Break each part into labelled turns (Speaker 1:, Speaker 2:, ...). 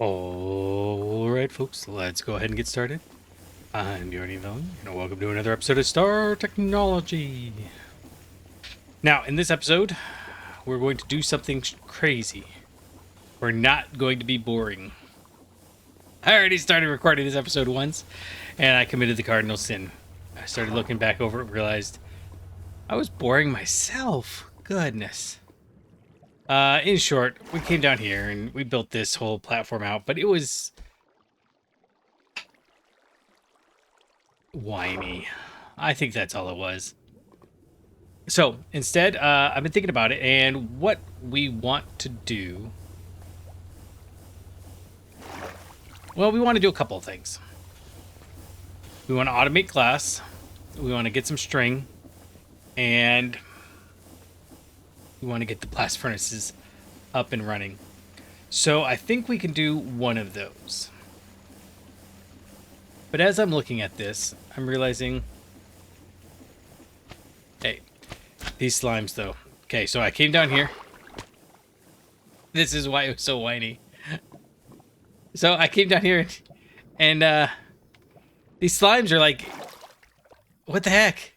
Speaker 1: Alright folks, let's go ahead and get started. I'm your Mellow, and welcome to another episode of Star Technology. Now, in this episode, we're going to do something crazy. We're not going to be boring. I already started recording this episode once, and I committed the cardinal sin. I started looking back over it and realized I was boring myself. Goodness. In short, we came down here and we built this whole platform out, but it was whiny. I think that's all it was. So instead, I've been thinking about it, and what we want to do. Well, we want to do a couple of things. We want to automate glass. We want to get some string, and we want to get the blast furnaces up and running. So I think we can do one of those. But as I'm looking at this, I'm realizing, hey, these slimes though. Okay, so I came down here. This is why it was so whiny. So I came down here and these slimes are like, what the heck?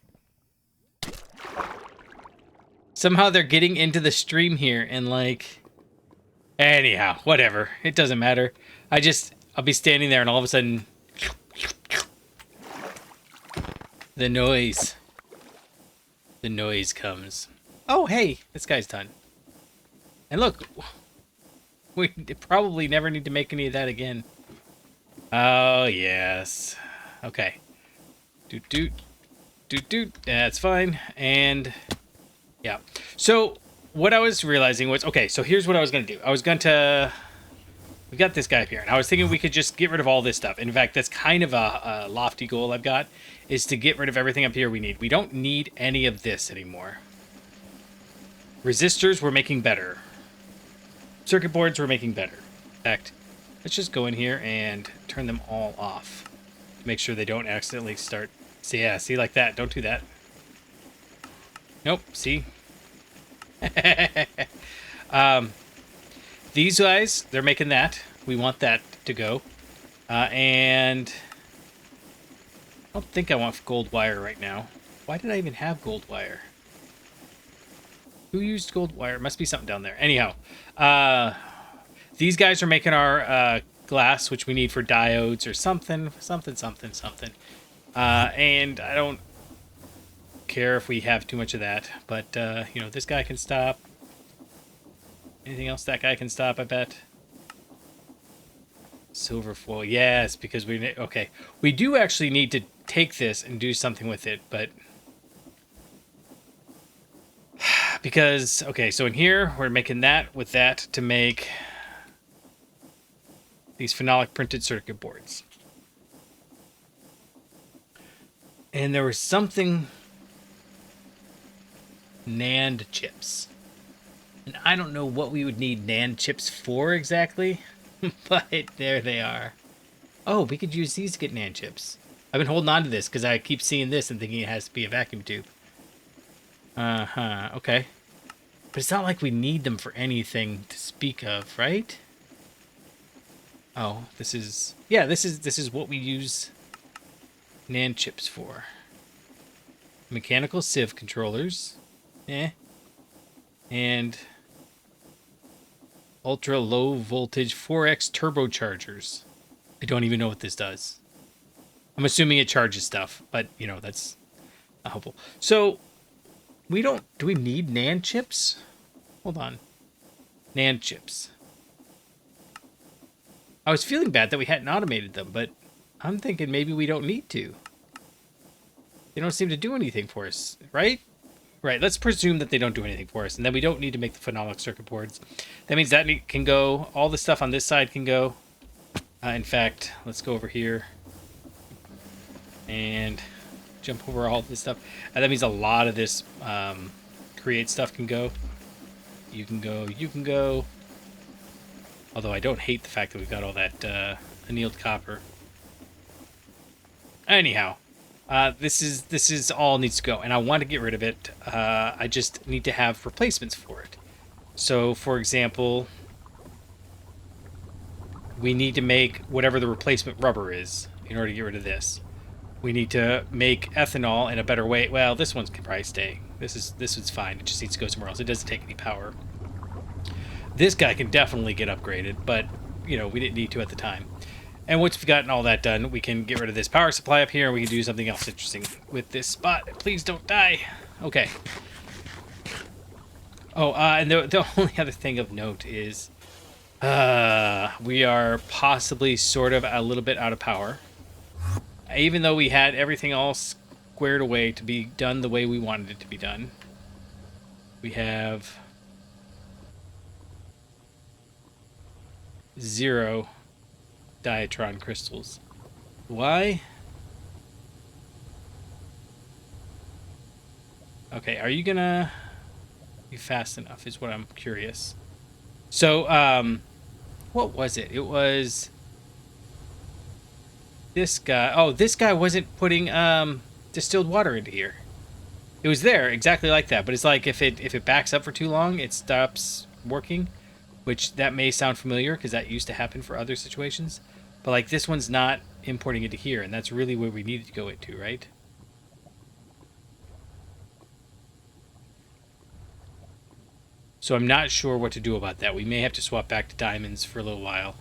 Speaker 1: Somehow they're getting into the stream here and like, anyhow, whatever. It doesn't matter. I'll be standing there and all of a sudden, the noise comes. Oh, hey, this guy's done. And look, we probably never need to make any of that again. Oh, yes. Okay. Doot, doot, doot, doot. That's fine. And yeah. So what I was realizing was, okay, so here's what I was going to do. We got this guy up here, and I was thinking we could just get rid of all this stuff. In fact, that's kind of a lofty goal I've got, is to get rid of everything up here we need. We don't need any of this anymore. Resistors, we're making better. Circuit boards, we're making better. In fact, let's just go in here and turn them all off. Make sure they don't accidentally start. See, yeah, see, like that. Don't do that. Nope, see? These guys, they're making that. We want that to go. And I don't think I want gold wire right now. Why did I even have gold wire? Who used gold wire? Must be something down there. Anyhow, these guys are making our glass, which we need for diodes or something. And I don't care if we have too much of that, but you know, this guy can stop. Anything else that guy can stop, I bet. Silver foil, yes, because okay, we do actually need to take this and do something with it, but because, okay, so in here we're making that with that to make these phenolic printed circuit boards. And there was something NAND chips. And I don't know what we would need NAND chips for exactly, but there they are. Oh, we could use these to get NAND chips. I've been holding on to this because I keep seeing this and thinking it has to be a vacuum tube. Okay. But it's not like we need them for anything to speak of, right? Oh, this is what we use NAND chips for. Mechanical sieve controllers. And ultra low voltage 4x turbochargers. I don't even know what this does. I'm assuming it charges stuff, but you know, that's not helpful. So do we need NAND chips? Hold on. NAND chips. I was feeling bad that we hadn't automated them, but I'm thinking maybe we don't need to. They don't seem to do anything for us, right? Right, let's presume that they don't do anything for us, and then we don't need to make the phenolic circuit boards. That means that can go, all the stuff on this side can go. In fact, let's go over here and jump over all this stuff. That means a lot of this create stuff can go. You can go, you can go. Although I don't hate the fact that we've got all that annealed copper. Anyhow. This is all needs to go, and I want to get rid of it. I just need to have replacements for it. So, for example, we need to make whatever the replacement rubber is in order to get rid of this. We need to make ethanol in a better way. Well, this one's can probably stay. This one's fine. It just needs to go somewhere else. It doesn't take any power. This guy can definitely get upgraded, but, you know, we didn't need to at the time. And once we've gotten all that done, we can get rid of this power supply up here, and we can do something else interesting with this spot. Please don't die. Okay. Oh, and the only other thing of note is we are possibly sort of a little bit out of power. Even though we had everything all squared away to be done the way we wanted it to be done. We have 0 diatron crystals. Why? Okay, are you gonna be fast enough is what I'm curious. So, what was it? It was this guy. Oh, this guy wasn't putting distilled water into here. It was there exactly like that, but it's like if it backs up for too long, it stops working, which that may sound familiar because that used to happen for other situations. But like this one's not importing into here, and that's really where we needed to go into, right? So I'm not sure what to do about that. We may have to swap back to diamonds for a little while.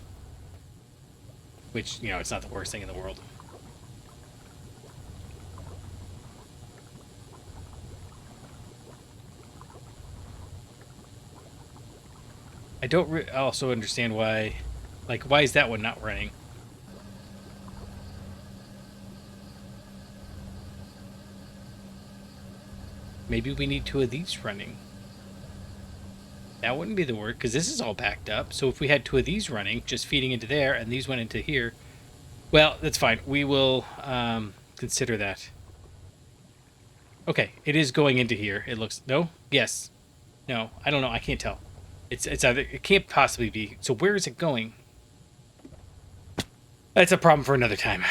Speaker 1: Which, you know, it's not the worst thing in the world. I don't also understand why... Like, why is that one not running? Maybe we need 2 of these running. That wouldn't be the word, because this is all backed up. So if we had 2 of these running, just feeding into there, and these went into here... Well, that's fine. We will consider that. Okay, it is going into here. It looks... No? Yes. No. I don't know. I can't tell. It's either... It can't possibly be. So where is it going? That's a problem for another time.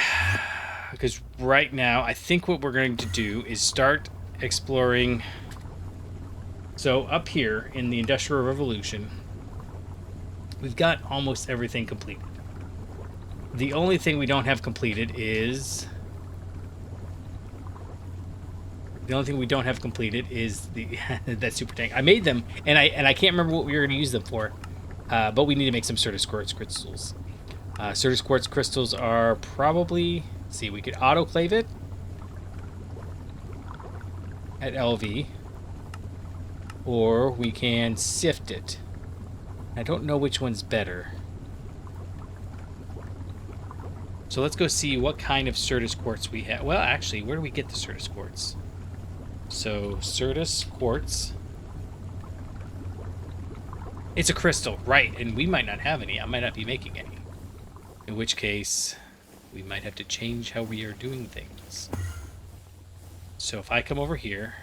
Speaker 1: Because right now, I think what we're going to do is start exploring... So up here in the Industrial Revolution, we've got almost everything completed. The only thing we don't have completed is... The only thing we don't have completed is the that super tank. I made them, and I can't remember what we were going to use them for, but we need to make some Certus Quartz crystals. Certus Quartz crystals are probably... Let's see, we could autoclave it at LV, or we can sift it. I don't know which one's better. So let's go see what kind of Certus Quartz we have. Well, actually, where do we get the Certus Quartz? So, Certus Quartz. It's a crystal, right, and we might not have any. I might not be making any. In which case, we might have to change how we are doing things. So if I come over here,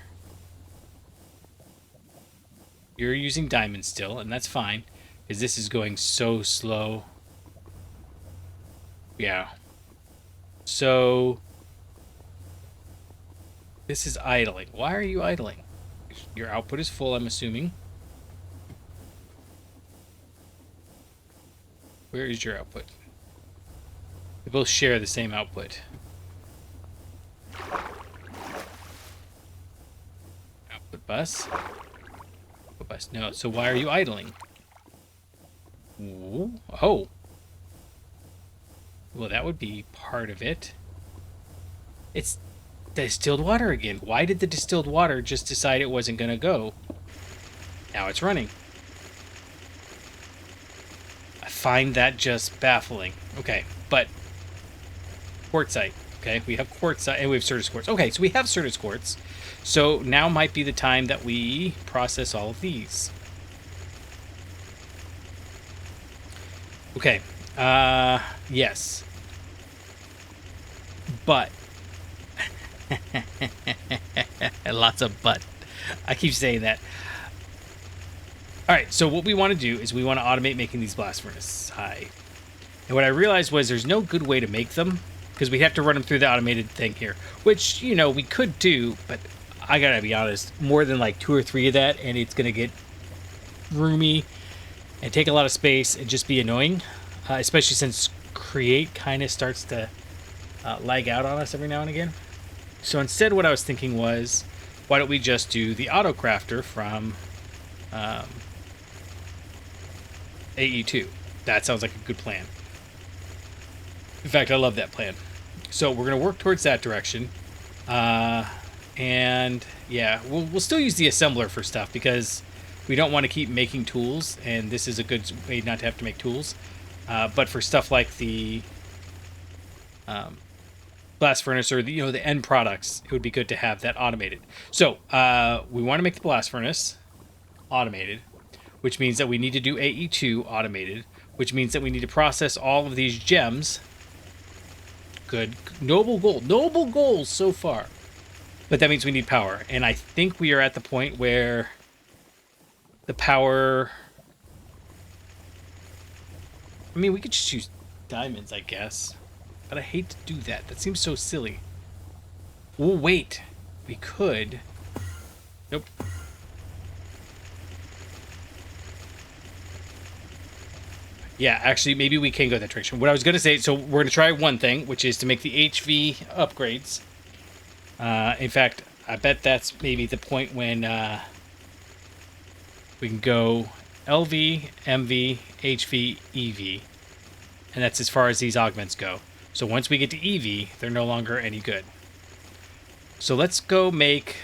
Speaker 1: you're using diamond still, and that's fine, because this is going so slow. Yeah. So this is idling. Why are you idling? Your output is full, I'm assuming. Where is your output? They both share the same output. Output bus. Output bus. No, so why are you idling? Ooh. Oh. Well, that would be part of it. It's distilled water again. Why did the distilled water just decide it wasn't going to go? Now it's running. I find that just baffling. Okay, but quartzite. Okay, we have quartzite and we have Certus Quartz. Okay, so we have Certus Quartz. So now might be the time that we process all of these. Okay. Yes. But. Lots of but. I keep saying that. Alright, so what we want to do is we want to automate making these blast furnaces high. And what I realized was there's no good way to make them, because we have to run them through the automated thing here. Which, you know, we could do, but I gotta be honest, more than like 2 or 3 of that, and it's gonna get roomy and take a lot of space and just be annoying. especially since create kind of starts to lag out on us every now and again. So instead, what I was thinking was, why don't we just do the auto crafter from AE2? That sounds like a good plan. In fact, I love that plan. So we're going to work towards that direction. And yeah, we'll still use the assembler for stuff because we don't want to keep making tools, and this is a good way not to have to make tools. But for stuff like the blast furnace or the end products, it would be good to have that automated. So we want to make the blast furnace automated, which means that we need to do AE2 automated, which means that we need to process all of these gems. Good. Noble goal. Noble goals so far. But that means we need power. And I think we are at the point where the power... I mean, we could just use diamonds, I guess. But I hate to do that. That seems so silly. Oh, wait. We could... Nope. Yeah, actually, maybe we can go that direction. What I was going to say, so we're going to try one thing, which is to make the HV upgrades. In fact, I bet that's maybe the point when we can go LV, MV, HV, EV. And that's as far as these augments go. So once we get to EV, they're no longer any good. So let's go make...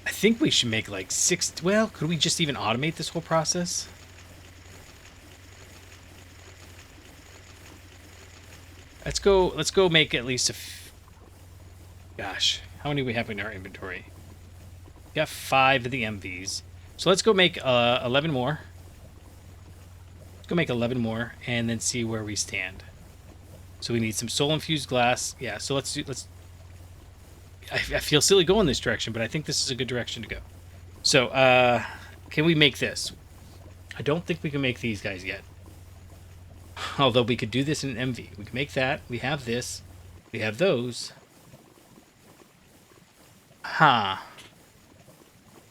Speaker 1: I think we should make like 6... Well, could we just even automate this whole process? Let's go make at least Gosh, how many do we have in our inventory? We got 5 of the MVs. So let's go make 11 more. Let's go make 11 more and then see where we stand. So we need some soul-infused glass. Yeah, so let's... I feel silly going this direction, but I think this is a good direction to go. So, can we make this? I don't think we can make these guys yet. Although we could do this in an MV. We can make that. We have this. We have those. Huh.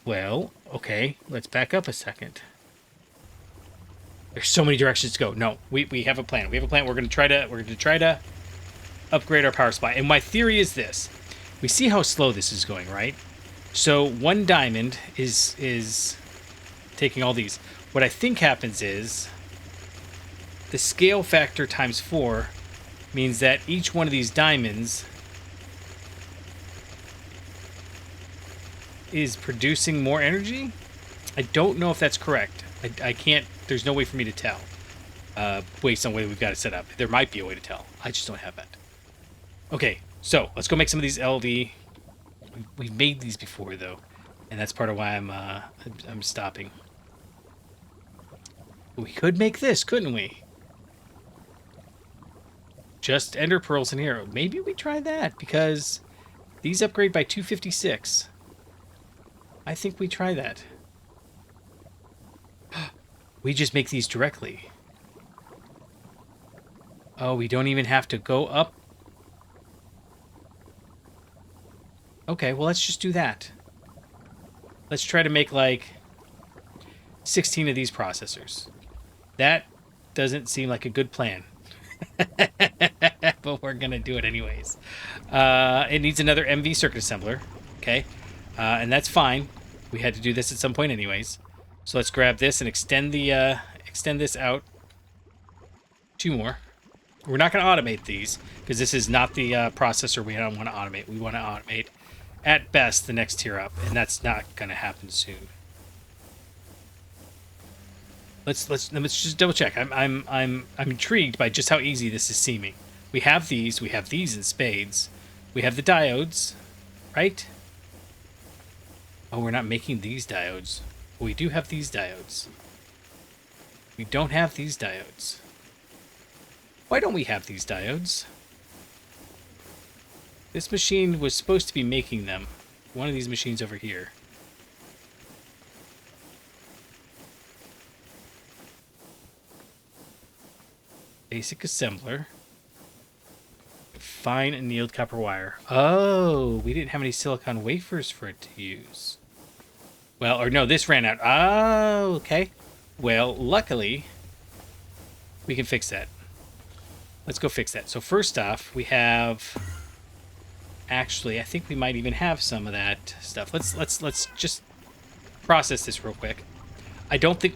Speaker 1: Well, okay. Let's back up a second. There's so many directions to go. No, we have a plan. We have a plan. We're going to try to upgrade our power supply. And my theory is this. We see how slow this is going, right? So 1 diamond is taking all these. What I think happens is the scale factor times 4 means that each one of these diamonds is producing more energy. I don't know if that's correct. I can't, there's no way for me to tell based on the way we've got it set up. There might be a way to tell. I just don't have that. Okay. So, let's go make some of these LV. We've made these before, though. And that's part of why I'm stopping. We could make this, couldn't we? Just ender pearls in here. Maybe we try that, because these upgrade by 256. I think we try that. We just make these directly. Oh, we don't even have to go up. Okay, well, let's just do that. Let's try to make, like, 16 of these processors. That doesn't seem like a good plan. But we're going to do it anyways. It needs another MV circuit assembler. Okay. And that's fine. We had to do this at some point anyways. So let's grab this and extend this out. 2 more. We're not going to automate these, because this is not the processor we don't want to automate. We want to automate at best the next tier up, and that's not going to happen soon. Let's just double check. I'm intrigued by just how easy this is seeming. We have these in spades. We have the diodes, right? Oh, we're not making these diodes. Well, we do have these diodes. We don't have these diodes. Why don't we have these diodes? This machine was supposed to be making them. One of these machines over here. Basic assembler. Fine annealed copper wire. Oh, we didn't have any silicon wafers for it to use. Well, or no, this ran out. Oh, okay. Well, luckily, we can fix that. Let's go fix that. So first off, we have... Actually, I think we might even have some of that stuff. Let's just process this real quick. I don't think...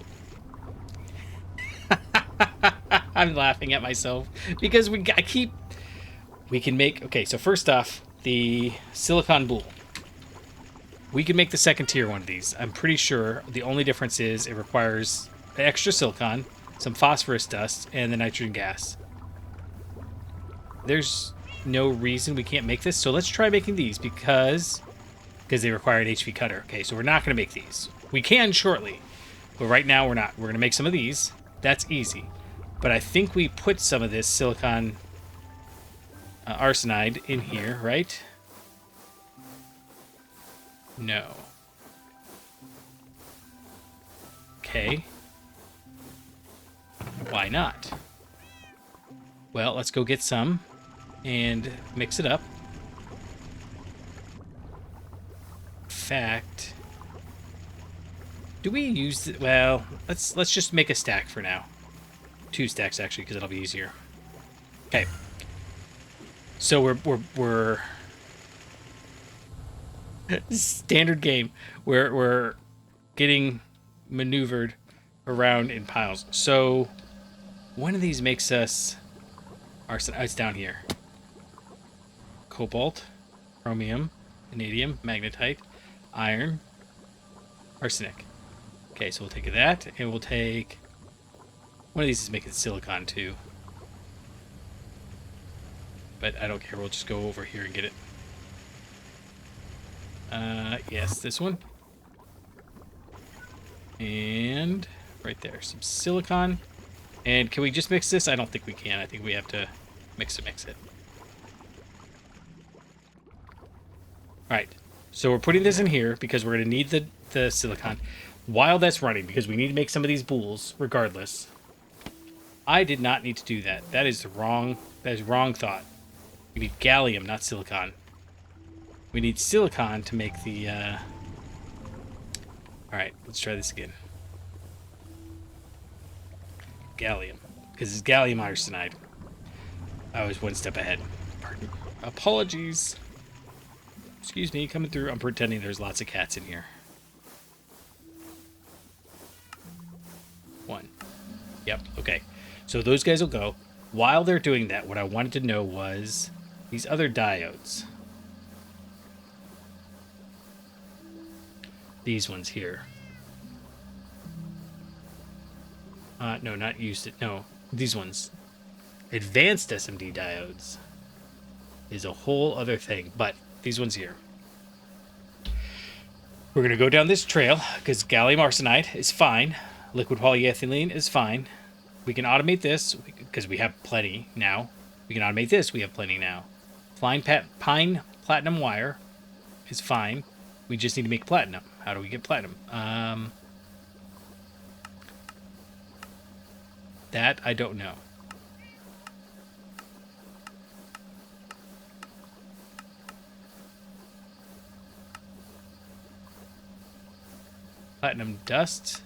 Speaker 1: I'm laughing at myself because we can make... Okay, so first off, the silicon boule. We can make the second tier one of these. I'm pretty sure the only difference is it requires extra silicon, some phosphorus dust, and the nitrogen gas. There's no reason we can't make this, so let's try making these because they require an HP cutter. Okay, so we're not going to make these. We can shortly, but right now we're not. We're going to make some of these. That's easy. But I think we put some of this silicon arsenide in here, right? No. Okay. Why not? Well, let's go get some and mix it up. In fact, do we use it? Well, let's just make a stack for now. 2 stacks actually, because it'll be easier. Okay. So we're standard game. We're getting maneuvered around in piles. So one of these makes us arsenite. Oh, it's down here. Cobalt, chromium, vanadium, magnetite, iron, arsenic. Okay, so we'll take that, and we'll take... One of these is making silicon, too. But I don't care, we'll just go over here and get it. Yes, this one. And right there, some silicon. And can we just mix this? I don't think we can. I think we have to mix it. Alright, so we're putting this in here because we're going to need the silicon while that's running because we need to make some of these boules regardless. I did not need to do that. That is wrong thought. We need gallium, not silicon. We need silicon to make the... Alright, let's try this again. Gallium. Because it's gallium arsenide. I was one step ahead. Pardon. Apologies. Excuse me, coming through. I'm pretending there's lots of cats in here. 1. Yep, okay. So those guys will go. While they're doing that, what I wanted to know was these other diodes. These ones here. No, not used it. No, these ones. Advanced SMD diodes is a whole other thing, but these ones here. We're going to go down this trail because gallium arsenide is fine. Liquid polyethylene is fine. We can automate this because we have plenty now. We can automate this. We have plenty now. Pine platinum wire is fine. We just need to make platinum. How do we get platinum? That I don't know. Platinum dust.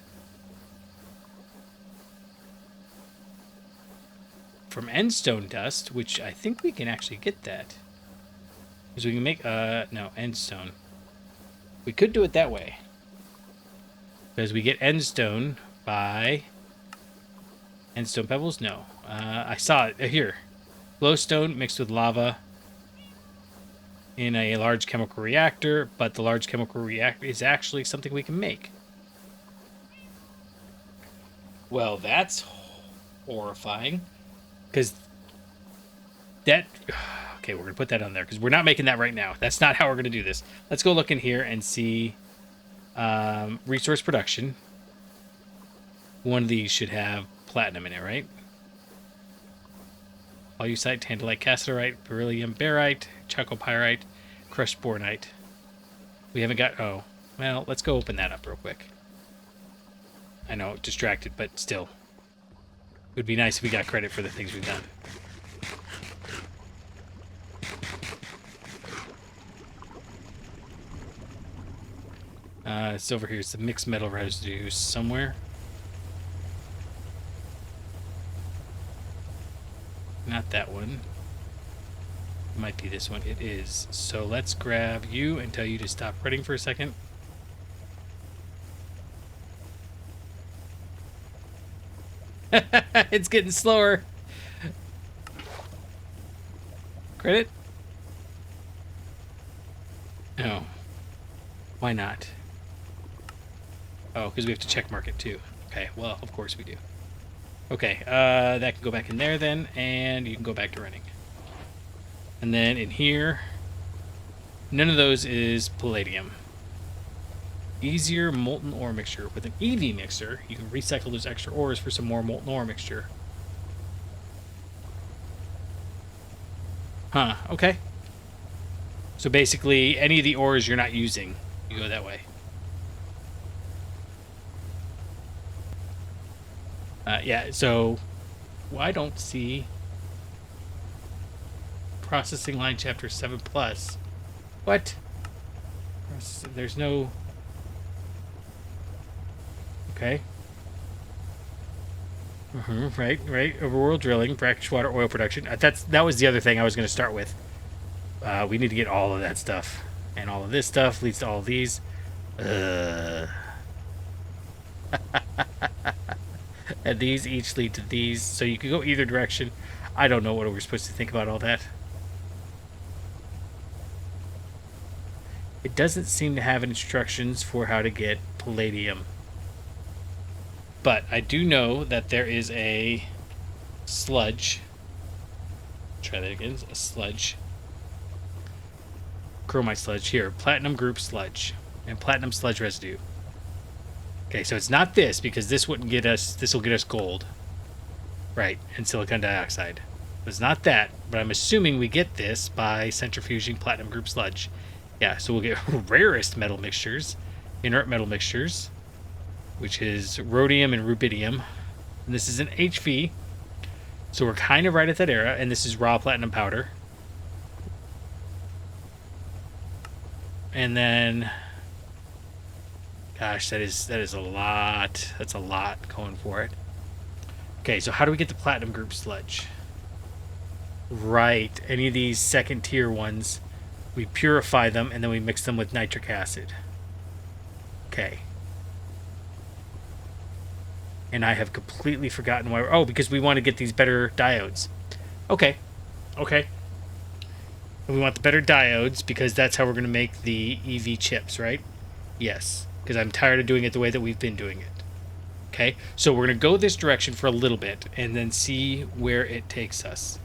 Speaker 1: From endstone dust, which I think we can actually get that. Because we can make, no, endstone. We could do it that way. Because we get endstone by... Endstone pebbles? No. I saw it here. Glowstone mixed with lava in a large chemical reactor, but the large chemical reactor is actually something we can make. Well, that's horrifying. Because that... Okay, we're going to put that on there because we're not making that right now. That's not how we're going to do this. Let's go look in here and see resource production. One of these should have platinum in it, right? Pollucite, tantalite, cassiterite, beryllium, barite, chalcopyrite, crushed bornite. We haven't got... Oh, well, let's go open that up real quick. I know, distracted, but still. It would be nice if we got credit for the things we've done. It's over here. It's the mixed metal residue somewhere. not that one. It might be this one. It is. So let's grab you and tell you to stop running for a second. It's getting slower. Credit? No. Why not? Oh, because we have to check mark it too. Okay, well, of course we do. Okay, that can go back in there then, and you can go back to running. And then in here, none of those is palladium. Easier molten ore mixture. With an EV mixer, you can recycle those extra ores for some more molten ore mixture. Huh, okay. So basically, any of the ores you're not using, you go that way. Yeah, so I don't see processing line chapter 7 plus. What? There's no... Okay. Right. Overworld drilling, brackish water, oil production. That was the other thing I was going to start with. We need to get all of that stuff. And all of this stuff leads to all of these. And these each lead to these. So you could go either direction. I don't know what we're supposed to think about all that. It doesn't seem to have instructions for how to get palladium. But I do know that there is a sludge. Try that again. A sludge. Chromite sludge. Here. Platinum group sludge. And platinum sludge residue. Okay, so it's not this, because this wouldn't get us... This will get us gold. Right. And silicon dioxide. It's not that, but I'm assuming we get this by centrifuging platinum group sludge. Yeah, so we'll get rarest metal mixtures. Inert metal mixtures. Which is rhodium and rubidium. And this is an HV. So we're kind of right at that era. And this is raw platinum powder. And then... Gosh, that is a lot. That's a lot going for it. Okay, so how do we get the platinum group sludge? Right. Any of these second tier ones, we purify them and then we mix them with nitric acid. Okay. And I have completely forgotten why. Oh, because we want to get these better diodes. Okay. Okay. And we want the better diodes because that's how we're going to make the EV chips, right? Yes. Because I'm tired of doing it the way that we've been doing it. Okay. So we're going to go this direction for a little bit and then see where it takes us.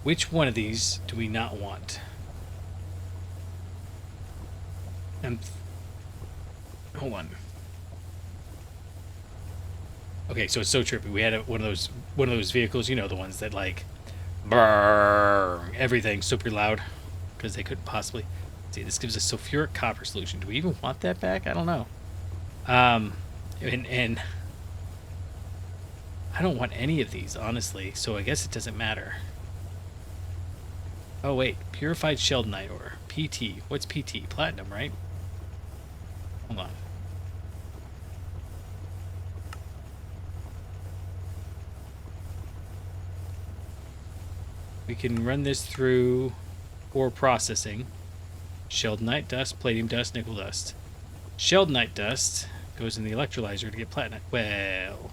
Speaker 1: Which one of these do we not want? Hold on. Okay, so it's so trippy. We had one of those vehicles, you know, the ones that like brrr, everything super loud because they couldn't possibly. See, this gives us sulfuric copper solution. Do we even want that back? I don't know. And I don't want any of these, honestly, so I guess it doesn't matter. Oh, wait. Purified sheldonite ore. PT. What's PT? Platinum, right? Hold on. We can run this through ore processing. Sheldonite dust, palladium dust, nickel dust. Sheldonite dust goes in the electrolyzer to get platinum. Well...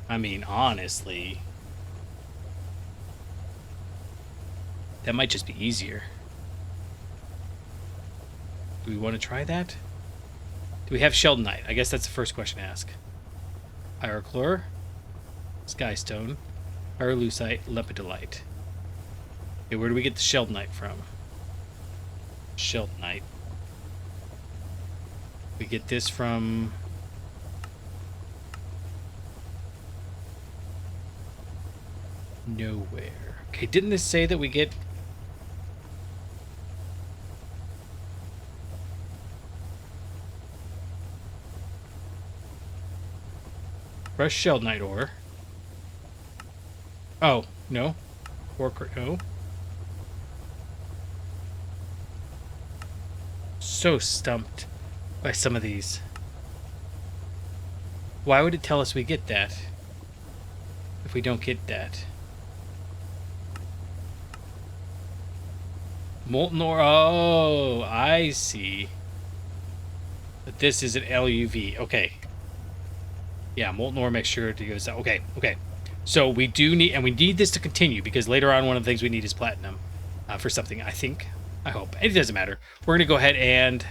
Speaker 1: I mean, honestly, that might just be easier. Do we want to try that? Do we have sheldonite? I guess that's the first question to ask. Pyrochlor, skystone, pyrolusite, lepidolite. Okay, where do we get the sheldonite from? Sheldonite. We get this from... nowhere. Okay, didn't this say that we get... fresh sheldonite ore. Oh, no. No. So stumped by some of these. Why would it tell us we get that if we don't get that? Molten ore. Oh, I see. But this is an LUV. Okay. Yeah, molten ore makes sure to go down. Okay, okay. So we do need, and we need this to continue because later on one of the things we need is platinum for something, I think. I hope. It doesn't matter. We're going to go ahead and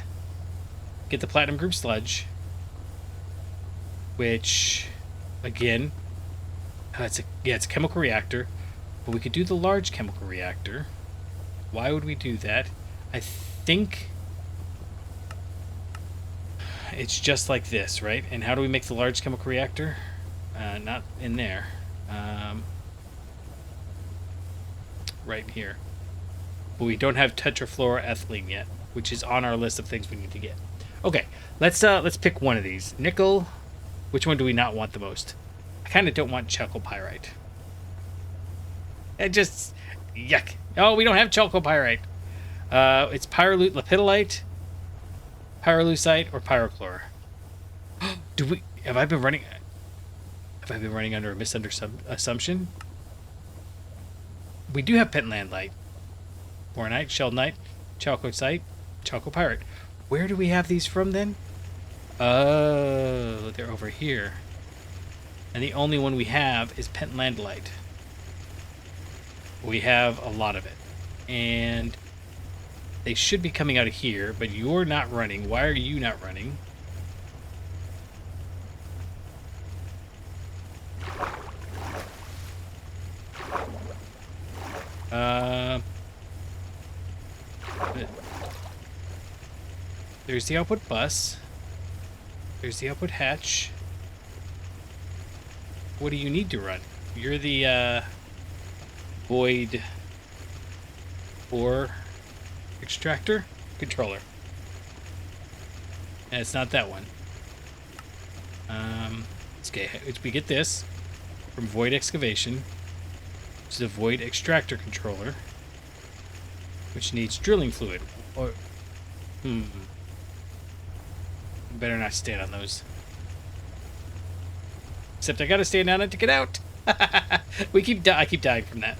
Speaker 1: get the platinum group sludge, which, again, it's a chemical reactor, but we could do the large chemical reactor. Why would we do that? I think it's just like this, right? And how do we make the large chemical reactor? Not in there. Right here. But we don't have tetrafluoroethylene yet, which is on our list of things we need to get. Okay, let's pick one of these. Nickel. Which one do we not want the most? I kind of don't want chalcopyrite. It just yuck. Oh, we don't have chalcopyrite. It's lepidolite, pyrolusite, or pyrochlor. Have I been running under a assumption? We do have pentlandite, bornite, sheldonite, chalcocite, chalcopyrite. Where do we have these from then? Oh, they're over here. And the only one we have is pentlandite. We have a lot of it. And they should be coming out of here, but you're not running. Why are you not running? There's the output bus. There's the output hatch. What do you need to run? You're the void ore extractor controller. And it's not that one. Okay, we get this from void excavation. This is a void extractor controller, which needs drilling fluid. Or better not stand on those. Except I gotta stand on it to get out. I keep dying from that.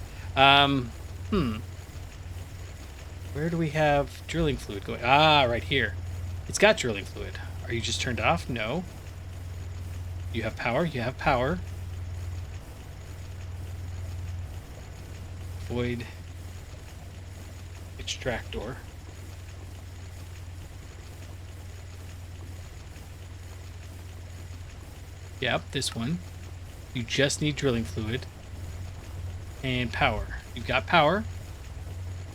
Speaker 1: Where do we have drilling fluid going? Ah, right here. It's got drilling fluid. Are you just turned off? No. You have power? You have power. Void extractor. Yep, this one. You just need drilling fluid and power. You've got power.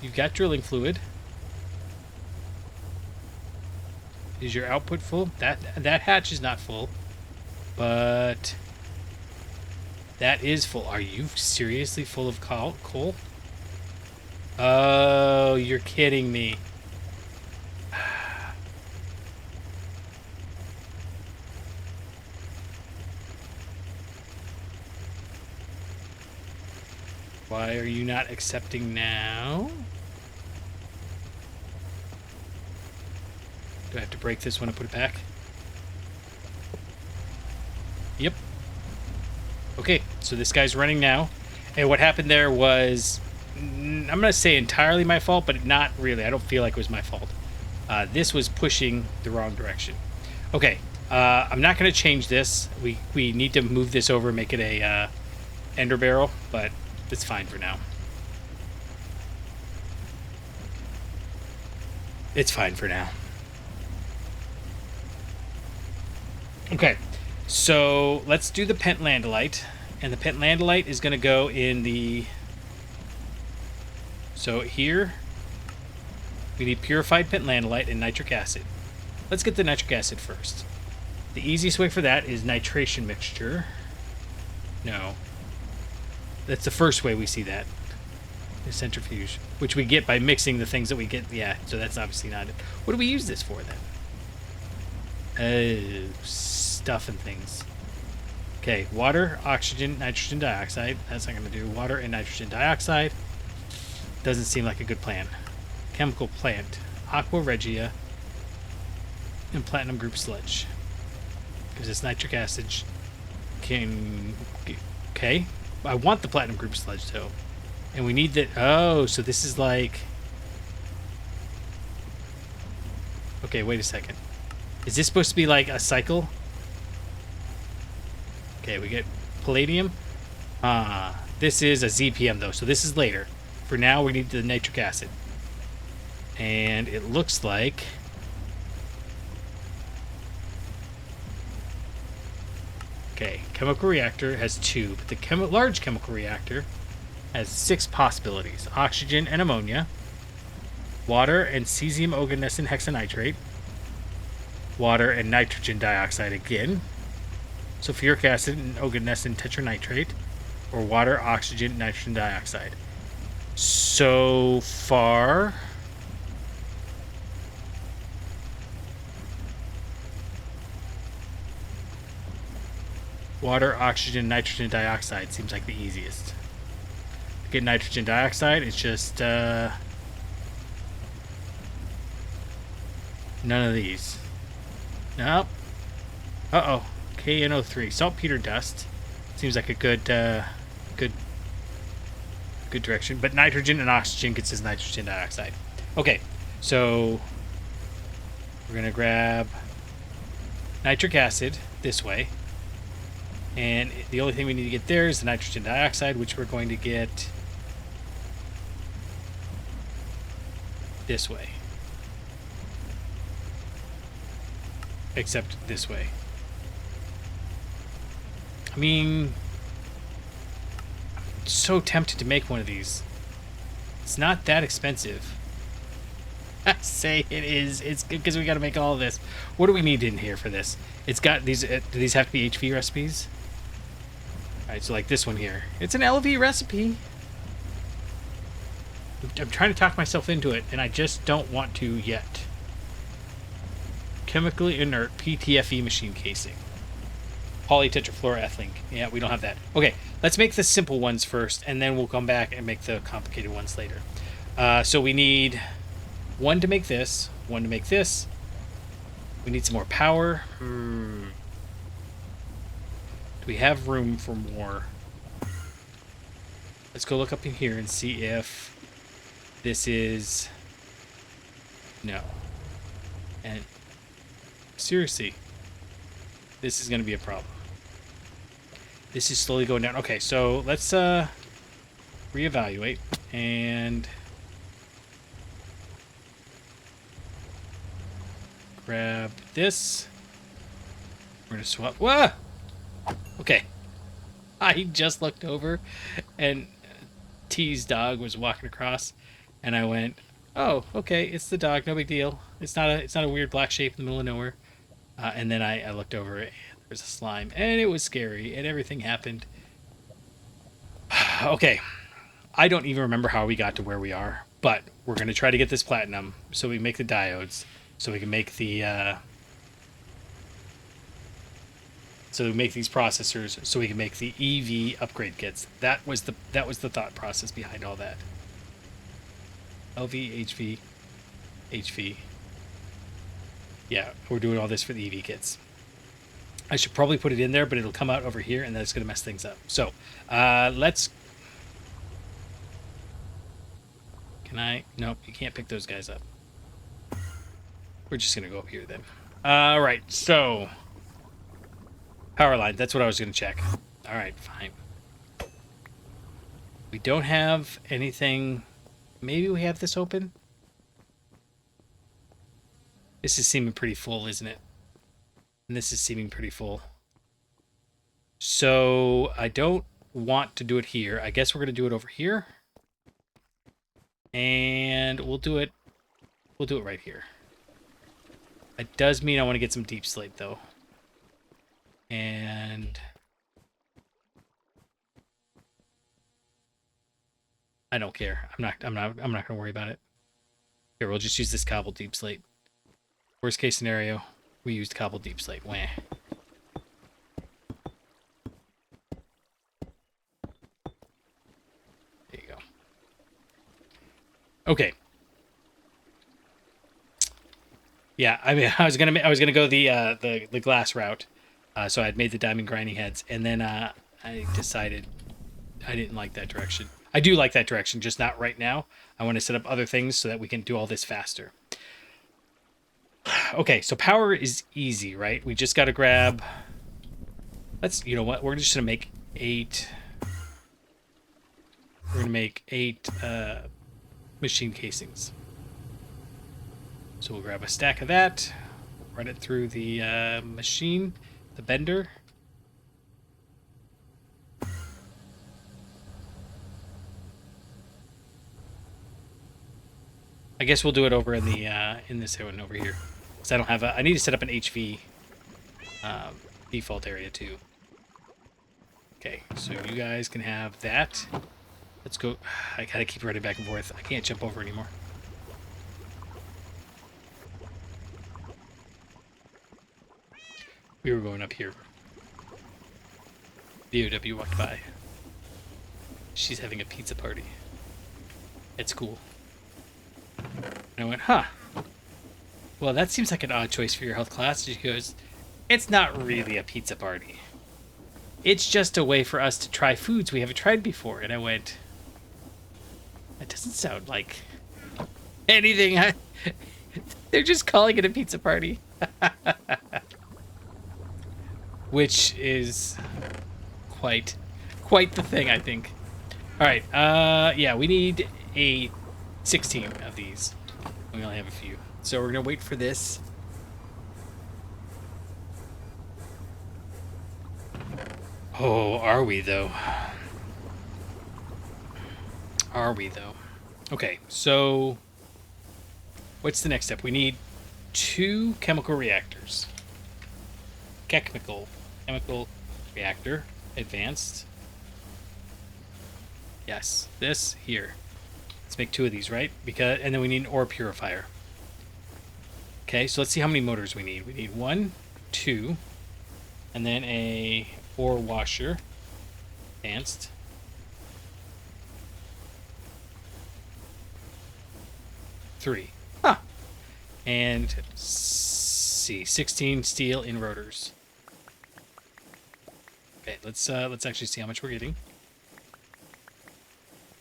Speaker 1: You've got drilling fluid. Is your output full? That hatch is not full, but that is full. Are you seriously full of coal? Oh, you're kidding me. Why are you not accepting now? Do I have to break this one and put it back? Yep. Okay, so this guy's running now. And what happened there was, I'm going to say entirely my fault, but not really. I don't feel like it was my fault. This was pushing the wrong direction. Okay, I'm not going to change this. We need to move this over and make it a ender barrel, but it's fine for now. It's fine for now. Okay, so let's do the pentlandite. And the pentlandite is going to go in the... So here, we need purified pentlandite and nitric acid. Let's get the nitric acid first. The easiest way for that is nitration mixture. No. That's the first way we see that. The centrifuge, which we get by mixing the things that we get. Yeah, so that's obviously not it. What do we use this for then? Stuff and things. Okay, water, oxygen, nitrogen dioxide. That's not going to do. Water and nitrogen dioxide. Doesn't seem like a good plan. Chemical plant. Aqua regia. And platinum group sludge. Gives us nitric acid. Okay. I want the platinum group sludge, though. And we need that... Oh, so this is like... Okay, wait a second. Is this supposed to be like a cycle? Okay, we get palladium. This is a ZPM, though, so this is later. For now, we need the nitric acid. And it looks like... Okay, chemical reactor has 2, but the large chemical reactor has 6 possibilities. Oxygen and ammonia, water and cesium oganesson hexanitrate, water and nitrogen dioxide again, sulfuric acid and oganesson tetranitrate, or water, oxygen, nitrogen dioxide. So far... Water, oxygen, nitrogen dioxide seems like the easiest. To get nitrogen dioxide, it's just none of these. Nope. Uh-oh. KNO3. Saltpeter dust. Seems like a good direction. But nitrogen and oxygen gets us nitrogen dioxide. Okay, so we're gonna grab nitric acid this way. And the only thing we need to get there is the nitrogen dioxide, which we're going to get this way. Except this way. I mean, I'm so tempted to make one of these. It's not that expensive. I say it is. It's good because we got to make all of this. What do we need in here for this? It's got these. Do these have to be HV recipes? Alright, so like this one here. It's an LV recipe. I'm trying to talk myself into it, and I just don't want to yet. Chemically inert PTFE machine casing. Polytetrafluoroethylene. Yeah, we don't have that. Okay, let's make the simple ones first, and then we'll come back and make the complicated ones later. So we need one to make this, one to make this. We need some more power. Do we have room for more? Let's go look up in here and see if this is... No. And seriously, this is going to be a problem. This is slowly going down. Okay, so let's reevaluate and grab this. We're going to swap. Whoa! Okay. I just looked over and T's dog was walking across and I went, oh, okay, it's the dog, no big deal. It's not a weird black shape in the middle of nowhere. And then I looked over, there's a slime, and it was scary, and everything happened. Okay, I don't even remember how we got to where we are, but we're going to try to get this platinum so we can make the diodes, so we can make the... So we make these processors, so we can make the EV upgrade kits. That was the thought process behind all that. LV, HV, HV. Yeah, we're doing all this for the EV kits. I should probably put it in there, but it'll come out over here, and that's going to mess things up. So, let's... Can I? Nope, you can't pick those guys up. We're just going to go up here then. Alright, so... Power line, that's what I was going to check. Alright, fine. We don't have anything... Maybe we have this open? This is seeming pretty full, isn't it? And this is seeming pretty full. So, I don't want to do it here. I guess we're going to do it over here. And we'll do it right here. It does mean I want to get some deep slate, though. And... I don't care. I'm not going to worry about it. Here, we'll just use this cobbled deep slate. Worst case scenario, we used cobbled deep slate. Wah. There you go. Okay. Yeah, I mean, I was gonna go the glass route, So I'd made the diamond grinding heads, and then I decided I didn't like that direction. I do like that direction, just not right now. I want to set up other things so that we can do all this faster. Okay, so power is easy, right? We just got to grab... you know what? We're just going to make 8... We're going to make 8 machine casings. So we'll grab a stack of that, run it through the machine, the bender. I guess we'll do it over in the in this one over here, because I don't have a. I need to set up an HV default area too. Okay, so you guys can have that. Let's go. I gotta keep running back and forth. I can't jump over anymore. We were going up here. BOW walked by. She's having a pizza party. It's cool. And I went, huh. Well, that seems like an odd choice for your health class. She goes, it's not really a pizza party. It's just a way for us to try foods we haven't tried before. And I went, that doesn't sound like anything. They're just calling it a pizza party. Which is quite the thing, I think. All right, yeah, we need a 16 of these. We only have a few. So we're gonna wait for this. Oh, are we though? Are we though? Okay, so what's the next step? We need 2 chemical reactors. Chemical reactor, advanced. Yes, this here. Let's make 2 of these, right? And then we need an ore purifier. Okay, so let's see how many motors we need. We need 1, 2, and then a ore washer, advanced. Three. Huh. And see, 16 steel in rotors. Okay, let's actually see how much we're getting.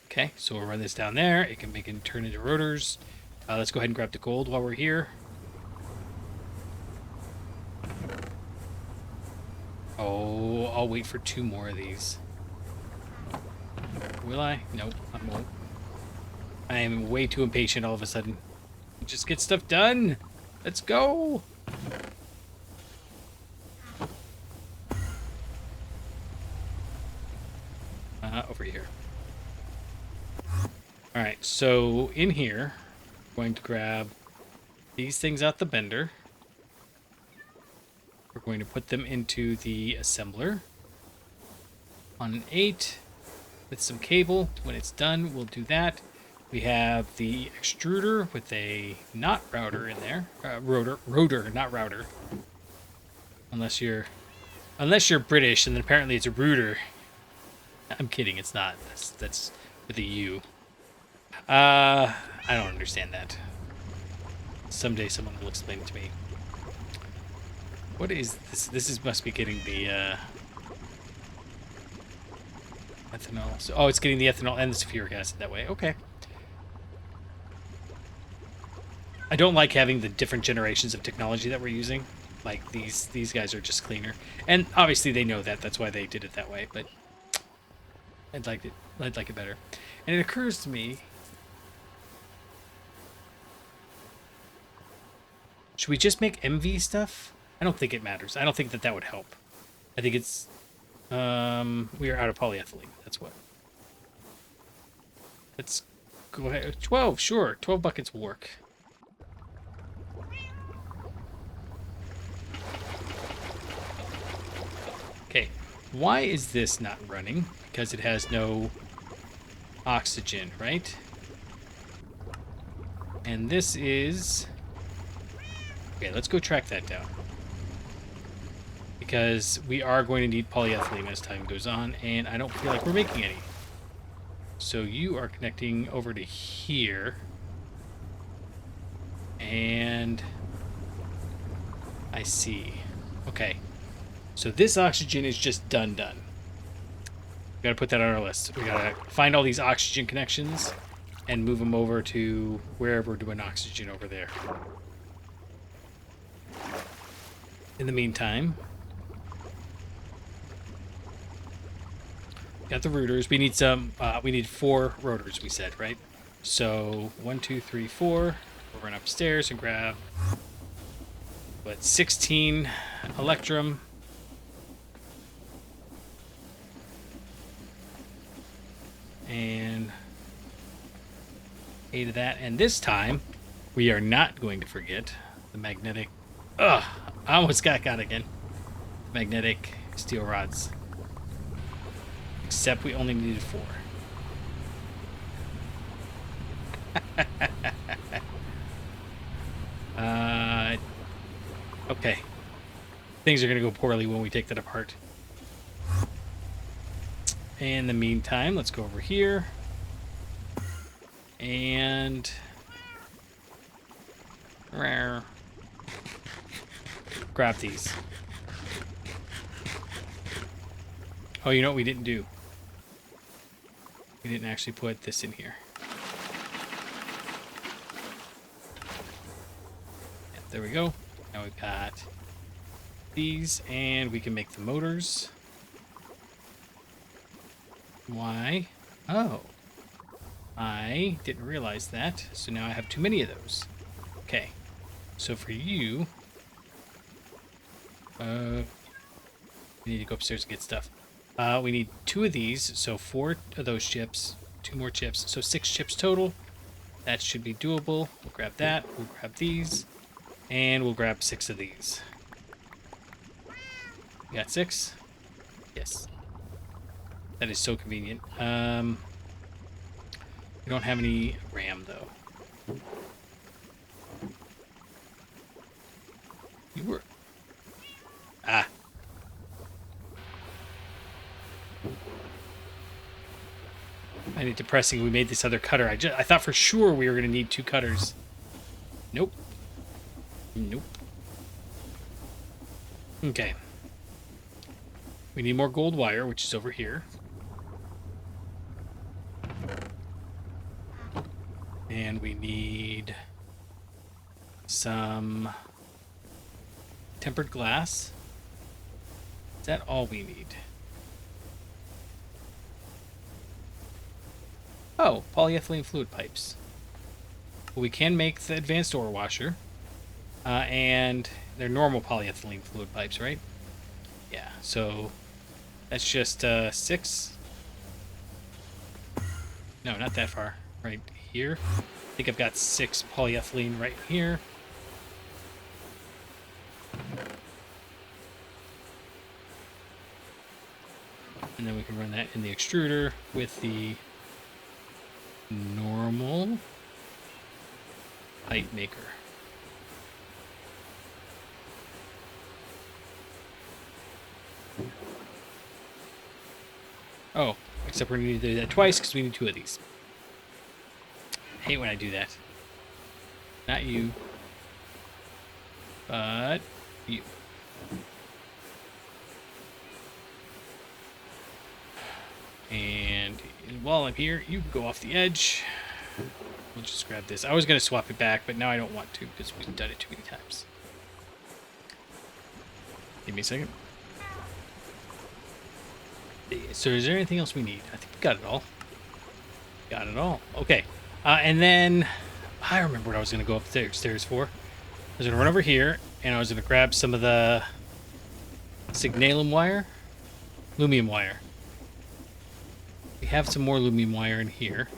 Speaker 1: Okay, so we'll run this down there. It can turn into rotors. Let's go ahead and grab the gold while we're here. Oh, I'll wait for 2 more of these. Will I? Nope, I won't. I am way too impatient all of a sudden. Just get stuff done. Let's go. Over here. All right, so in here, I'm going to grab these things out the bender. We're going to put them into the assembler on an 8 with some cable. When it's done, we'll do that. We have the extruder with a not router in there. Rotor, not router. Unless you're British, and then apparently it's a router. I'm kidding, it's not. That's with a U. I don't understand that. Someday someone will explain it to me. What is this? This must be getting the ethanol. So, it's getting the ethanol and the sulfuric acid that way. Okay. I don't like having the different generations of technology that we're using. Like these guys are just cleaner, and obviously they know that. That's why they did it that way. But I'd like it better. And it occurs to me, should we just make MV stuff? I don't think it matters. I don't think that would help. I think it's we are out of polyethylene. That's what. Let's go ahead. 12, sure. 12 buckets will work. Okay, why is this not running? Because it has no oxygen, right? And this is... Okay, let's go track that down. Because we are going to need polyethylene as time goes on, and I don't feel like we're making any. So you are connecting over to here. And... I see. Okay. So this oxygen is just done. We gotta put that on our list. We gotta find all these oxygen connections and move them over to wherever we're doing oxygen over there. In the meantime, got the rooters. We need some. We need 4 rotors. We said, right? So 1, 2, 3, 4. We'll run upstairs and grab 16 electrum. And 8 of that. And this time, we are not going to forget the magnetic. Ugh, I almost got again. Magnetic steel rods. Except we only needed 4. Okay. Things are going to go poorly when we take that apart. In the meantime, let's go over here. And... grab these. Oh, you know what we didn't do? We didn't actually put this in here. Yep, there we go. Now we've got these, and we can make the motors. Why? Oh. I didn't realize that, so now I have too many of those. Okay. So for you... we need to go upstairs and get stuff. We need 2 of these, so 4 of those chips, 2 more chips, so 6 chips total. That should be doable. We'll grab that, we'll grab these, and we'll grab 6 of these. You got 6? Yes. That is so convenient. We don't have any RAM, though. You were... Ah. I need depressing. We made this other cutter. I thought for sure we were going to need 2 cutters. Nope. Nope. Okay. We need more gold wire, which is over here. And we need some tempered glass. Is that all we need? Oh, polyethylene fluid pipes. Well, we can make the advanced ore washer. And they're normal polyethylene fluid pipes, right? Yeah, so that's just 6. No, not that far. Right here. I think I've got 6 polyethylene right here. And then we can run that in the extruder with the normal pipe maker. Oh, except we're going to need to do that twice because we need 2 of these. I hate when I do that. Not you, but you. And while I'm here, you can go off the edge. We'll just grab this. I was going to swap it back, but now I don't want to because we've done it too many times. Give me a second. So is there anything else we need? I think we got it all. Got it all. Okay. And then I remember what I was going to go upstairs for. I was going to run over here, and I was going to grab some of the signalum wire. Lumium wire. We have some more lumium wire in here.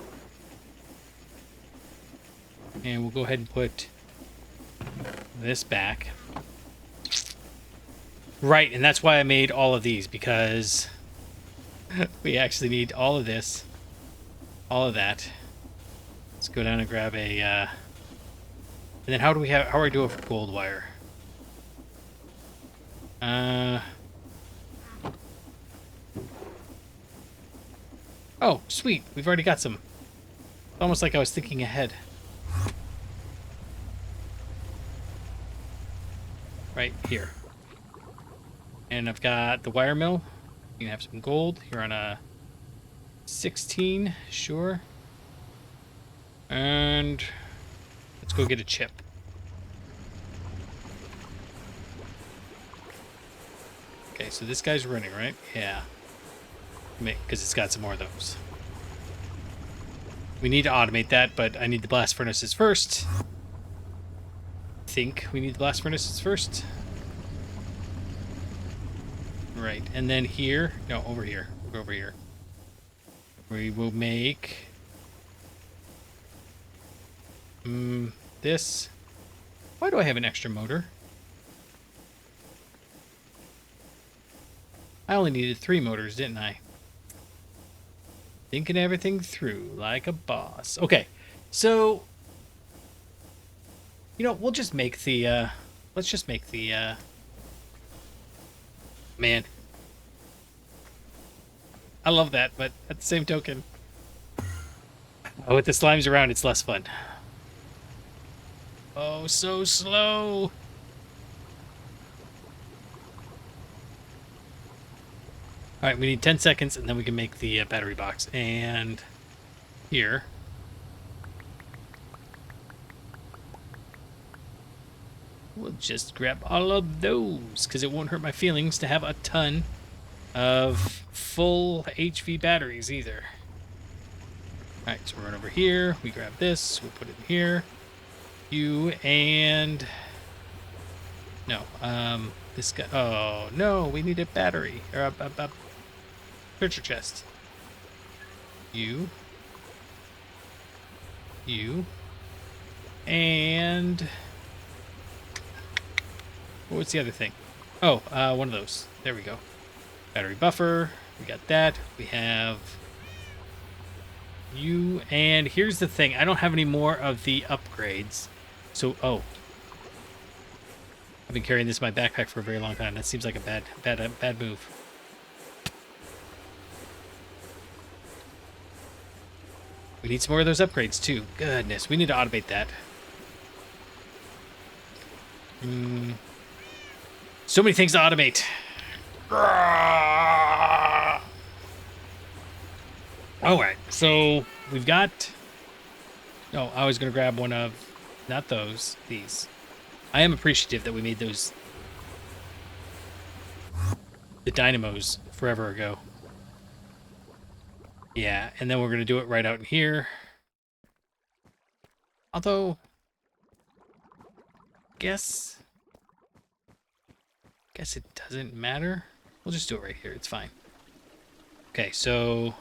Speaker 1: And we'll go ahead and put this back. Right, and that's why I made all of these, because we actually need all of this. All of that. Let's go down and grab a... and then how do I do it for gold wire? Oh, sweet. We've already got some. It's almost like I was thinking ahead. Right here. And I've got the wire mill. You can have some gold. You're on a 16, sure. And let's go get a chip. Okay, so this guy's running, right? Yeah. Because it's got some more of those. We need to automate that, but I need the blast furnaces first. I think we need the blast furnaces first. Right, and then here... No, over here. We'll go over here. We will make... this. Why do I have an extra motor? I only needed 3 motors, didn't I? Thinking everything through like a boss. Okay, so... You know, we'll just make the, let's just make the, man. I love that, but at the same token... Oh, with the slimes around, it's less fun. Oh, so slow! Alright, we need 10 seconds, and then we can make the battery box. And here. We'll just grab all of those, because it won't hurt my feelings to have a ton of full HV batteries either. Alright, so we run over here, we grab this, we'll put it in here. You and... No, this guy... Oh, no, we need a battery, or a treasure chest. You, and what's the other thing? Oh, one of those. There we go. Battery buffer. We got that. We have you, and here's the thing. I don't have any more of the upgrades. So, oh. I've been carrying this in my backpack for a very long time. That seems like a bad move. We need some more of those upgrades, too. Goodness, we need to automate that. So many things to automate. Alright, so we've got... Oh, I was going to grab one of... Not those, these. I am appreciative that we made those... The dynamos forever ago. Yeah, and then we're going to do it right out in here. Although, guess it doesn't matter. We'll just do it right here. It's fine. Okay, so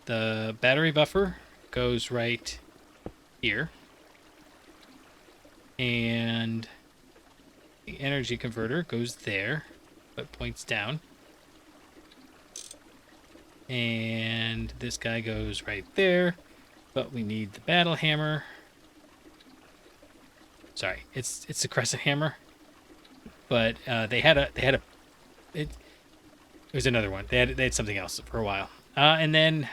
Speaker 1: the battery buffer goes right here. And the energy converter goes there, but points down. And this guy goes right there, but we need the battle hammer. Sorry, it's the crescent hammer, but it was another one. They had something else for a while, and then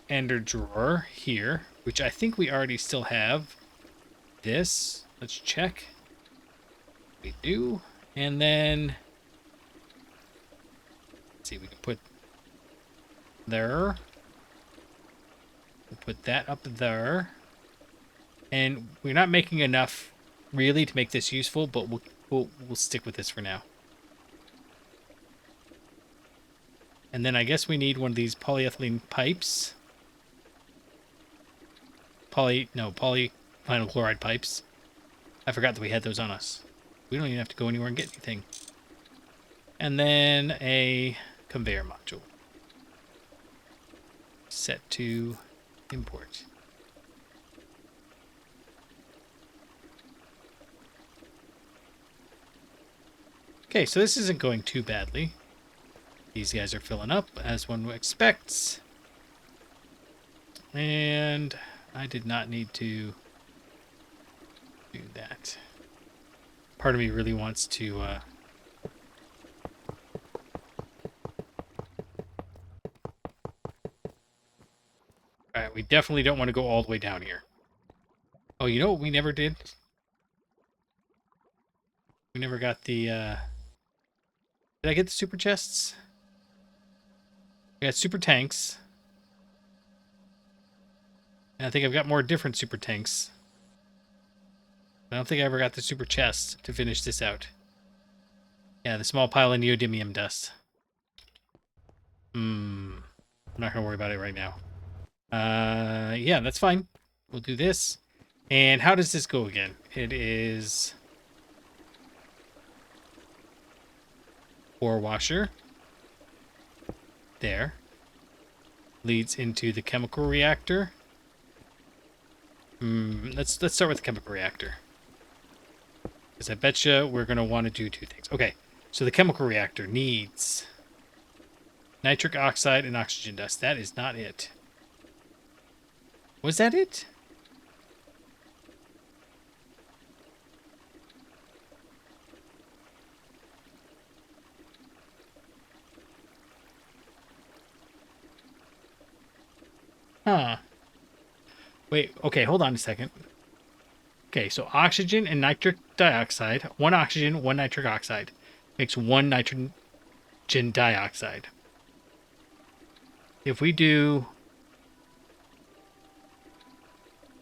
Speaker 1: ender drawer here, which I think we already still have. This, let's check. We do, and then let's see, we can put there. We'll put that up there. And we're not making enough really to make this useful, but we'll stick with this for now. And then I guess we need one of these polyethylene pipes. Polyvinyl chloride pipes. I forgot that we had those on us. We don't even have to go anywhere and get anything. And then a conveyor module. Set to import. Okay, so this isn't going too badly. These guys are filling up, as one expects. And I did not need to do that. Part of me really wants to... Alright, we definitely don't want to go all the way down here. Oh, you know what we never did? We never got the, did I get the super chests? I got super tanks. And I think I've got more different super tanks. I don't think I ever got the super chests to finish this out. Yeah, the small pile of neodymium dust. I'm not gonna worry about it right now. Yeah, that's fine. We'll do this. And how does this go again? It is ore washer. There. Leads into the chemical reactor. Let's start with the chemical reactor. Because I betcha we're going to want to do two things. Okay, so the chemical reactor needs nitric oxide and oxygen dust. That is not it. Was that it? Huh. Wait, okay, hold on a second. Okay, so oxygen and nitric dioxide, one oxygen, one nitric oxide, makes one nitrogen dioxide. If we do...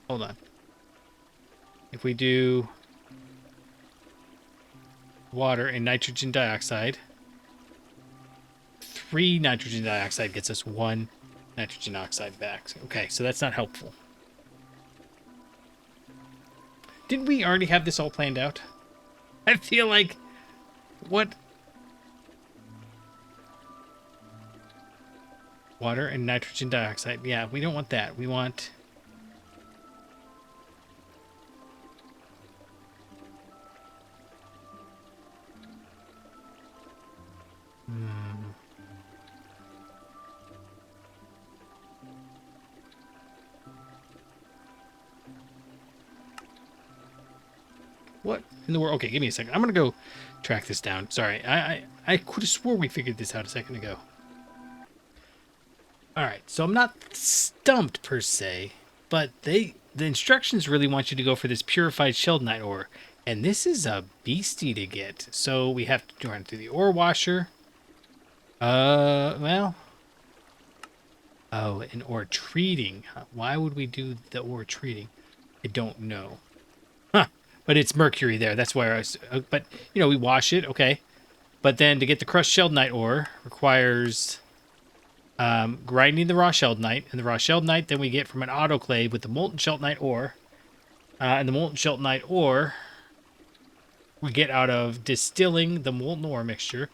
Speaker 1: Hold on. If we do water and nitrogen dioxide, 3 nitrogen dioxide gets us 1 nitrogen oxide back. Okay, so that's not helpful. Didn't we already have this all planned out? I feel like... What? Water and nitrogen dioxide. Yeah, we don't want that. We want... What in the world? Okay, give me a second. I'm going to go track this down. Sorry, I could have swore we figured this out a second ago. Alright, so I'm not stumped per se, but the instructions really want you to go for this purified sheldonite ore. And this is a beastie to get. So we have to run through the ore washer. Well... Oh, and ore treating. Why would we do the ore treating? I don't know. Huh. But it's mercury there. That's why I was... but, you know, we wash it. Okay. But then to get the crushed sheldonite ore requires grinding the raw sheldonite. And the raw sheldonite then we get from an autoclave with the molten sheldonite ore. And the molten sheldonite ore we get out of distilling the molten ore mixture.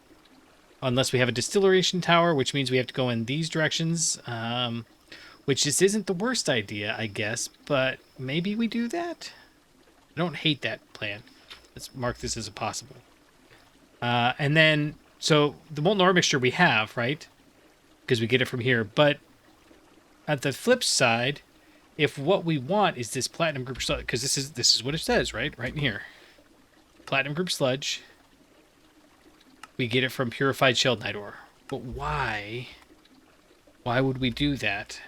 Speaker 1: Unless we have a distillation tower, which means we have to go in these directions. Which just isn't the worst idea, I guess. But maybe we do that? I don't hate that plan. Let's mark this as a possible. And then, so the molten ore mixture we have, right? Because we get it from here. But at the flip side, if what we want is this platinum group sludge, because this is what it says, right? Right in here. Platinum group sludge. We get it from purified sheldonite ore. But why? Why would we do that?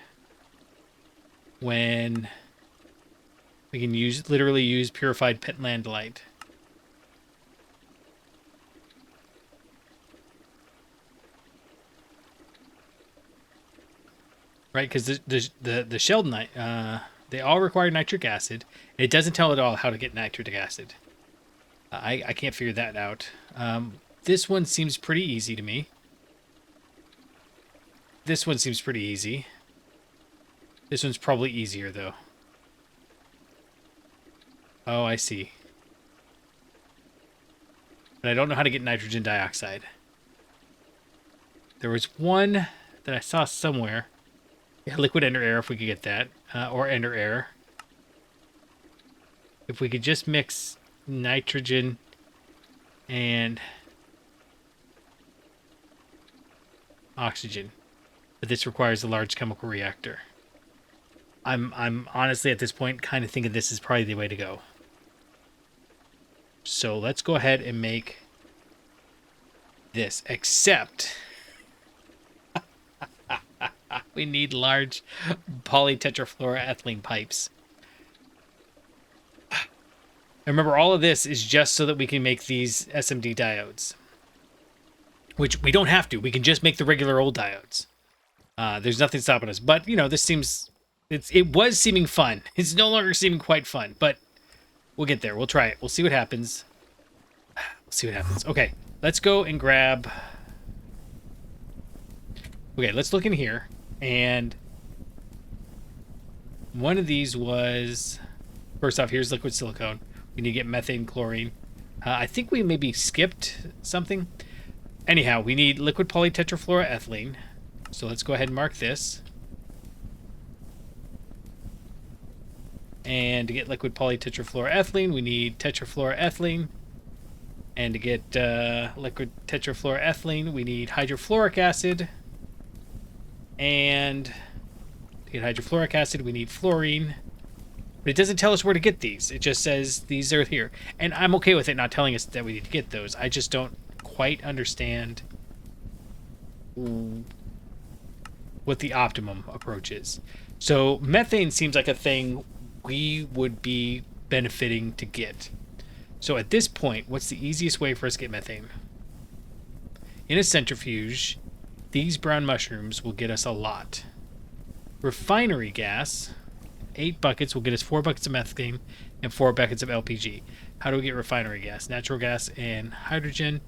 Speaker 1: When we can literally use purified pentlandolite. Right, because the sheldonite, they all require nitric acid. It doesn't tell it all how to get nitric acid. I can't figure that out. This one seems pretty easy to me. This one seems pretty easy. This one's probably easier, though. Oh, I see. But I don't know how to get nitrogen dioxide. There was one that I saw somewhere. Yeah, liquid ender air, if we could get that. Or ender air. If we could just mix nitrogen and oxygen. But this requires a large chemical reactor. I'm honestly at this point kind of thinking this is probably the way to go. So let's go ahead and make this. Except we need large polytetrafluoroethylene pipes. And remember, all of this is just so that we can make these SMD diodes. Which we don't have to. We can just make the regular old diodes. There's nothing stopping us. But, you know, this seems... It was seeming fun. It's no longer seeming quite fun. But we'll get there. We'll try it. We'll see what happens. We'll see what happens. Okay. Let's go and grab... Okay, let's look in here. And one of these was... First off, here's liquid silicone. We need to get methane, chlorine. I think we maybe skipped something. Anyhow, we need liquid polytetrafluoroethylene. So let's go ahead and mark this. And to get liquid polytetrafluoroethylene, we need tetrafluoroethylene. And to get liquid tetrafluoroethylene, we need hydrofluoric acid. And to get hydrofluoric acid, we need fluorine. But it doesn't tell us where to get these. It just says these are here. And I'm okay with it not telling us that we need to get those. I just don't quite understand what the optimum approach is. So methane seems like a thing we would be benefiting to get. So at this point, what's the easiest way for us to get methane? In a centrifuge, these brown mushrooms will get us a lot. Refinery gas... 8 buckets will get us 4 buckets of methane and 4 buckets of LPG. How do we get refinery gas? Natural gas and hydrogen,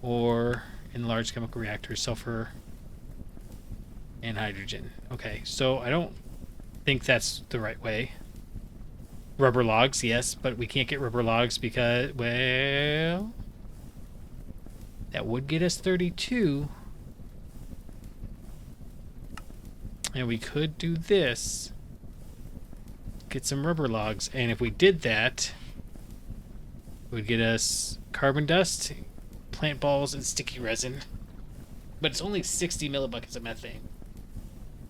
Speaker 1: or in large chemical reactors, sulfur and hydrogen. Okay, so I don't think that's the right way. Rubber logs, yes, but we can't get rubber logs because, well, that would get us 32. And we could do this. Get some rubber logs, and if we did that, it would get us carbon dust, plant balls, and sticky resin. But it's only 60 millibuckets of methane.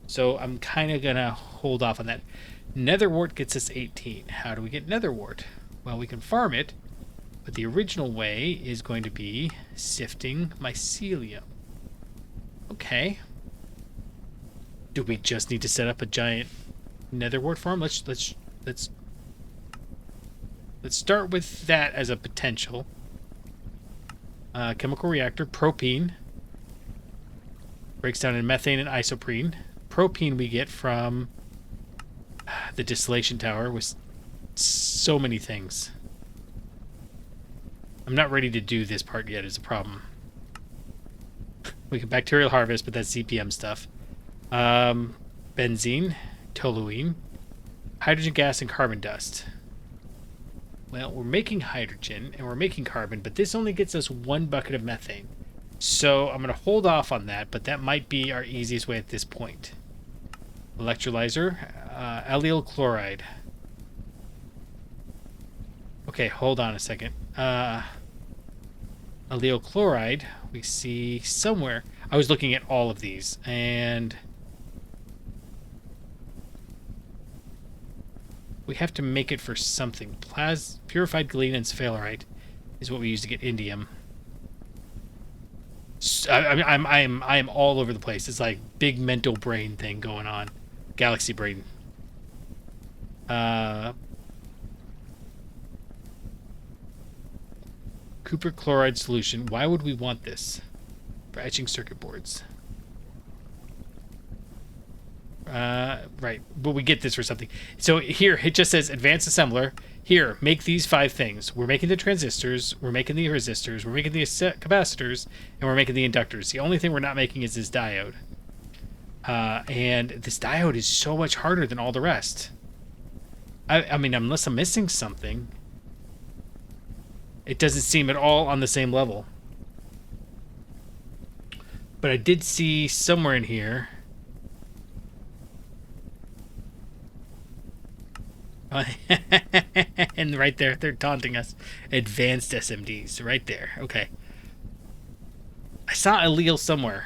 Speaker 1: So I'm kind of gonna hold off on that. Netherwort gets us 18. How do we get netherwort? Well, we can farm it, but the original way is going to be sifting mycelium. Okay. Do we just need to set up a giant netherwort farm? Let's start with that as a potential. Chemical reactor, propene breaks down in methane and isoprene. Propene we get from the distillation tower with so many things. I'm not ready to do this part yet, is a problem. We can bacterial harvest, but that's CPM stuff. Benzene, toluene, hydrogen gas, and carbon dust. Well, we're making hydrogen and we're making carbon, but this only gets us 1 bucket of methane. So I'm going to hold off on that, but that might be our easiest way at this point. Electrolyzer, allyl chloride. Okay, hold on a second. Allyl chloride, we see somewhere. I was looking at all of these, and we have to make it for something. Purified galena and sphalerite is what we use to get indium. I'm all over the place. It's like big mental brain thing going on. Galaxy brain. Cooper chloride solution. Why would we want this? For etching circuit boards. Right, but we get this for something. So here, it just says advanced assembler. Here, make these 5 things. We're making the transistors, we're making the resistors, we're making the capacitors, and we're making the inductors. The only thing we're not making is this diode. And this diode is so much harder than all the rest. I mean, unless I'm missing something, it doesn't seem at all on the same level. But I did see somewhere in here... and right there, they're taunting us. Advanced SMDs, right there. Okay. I saw allele somewhere.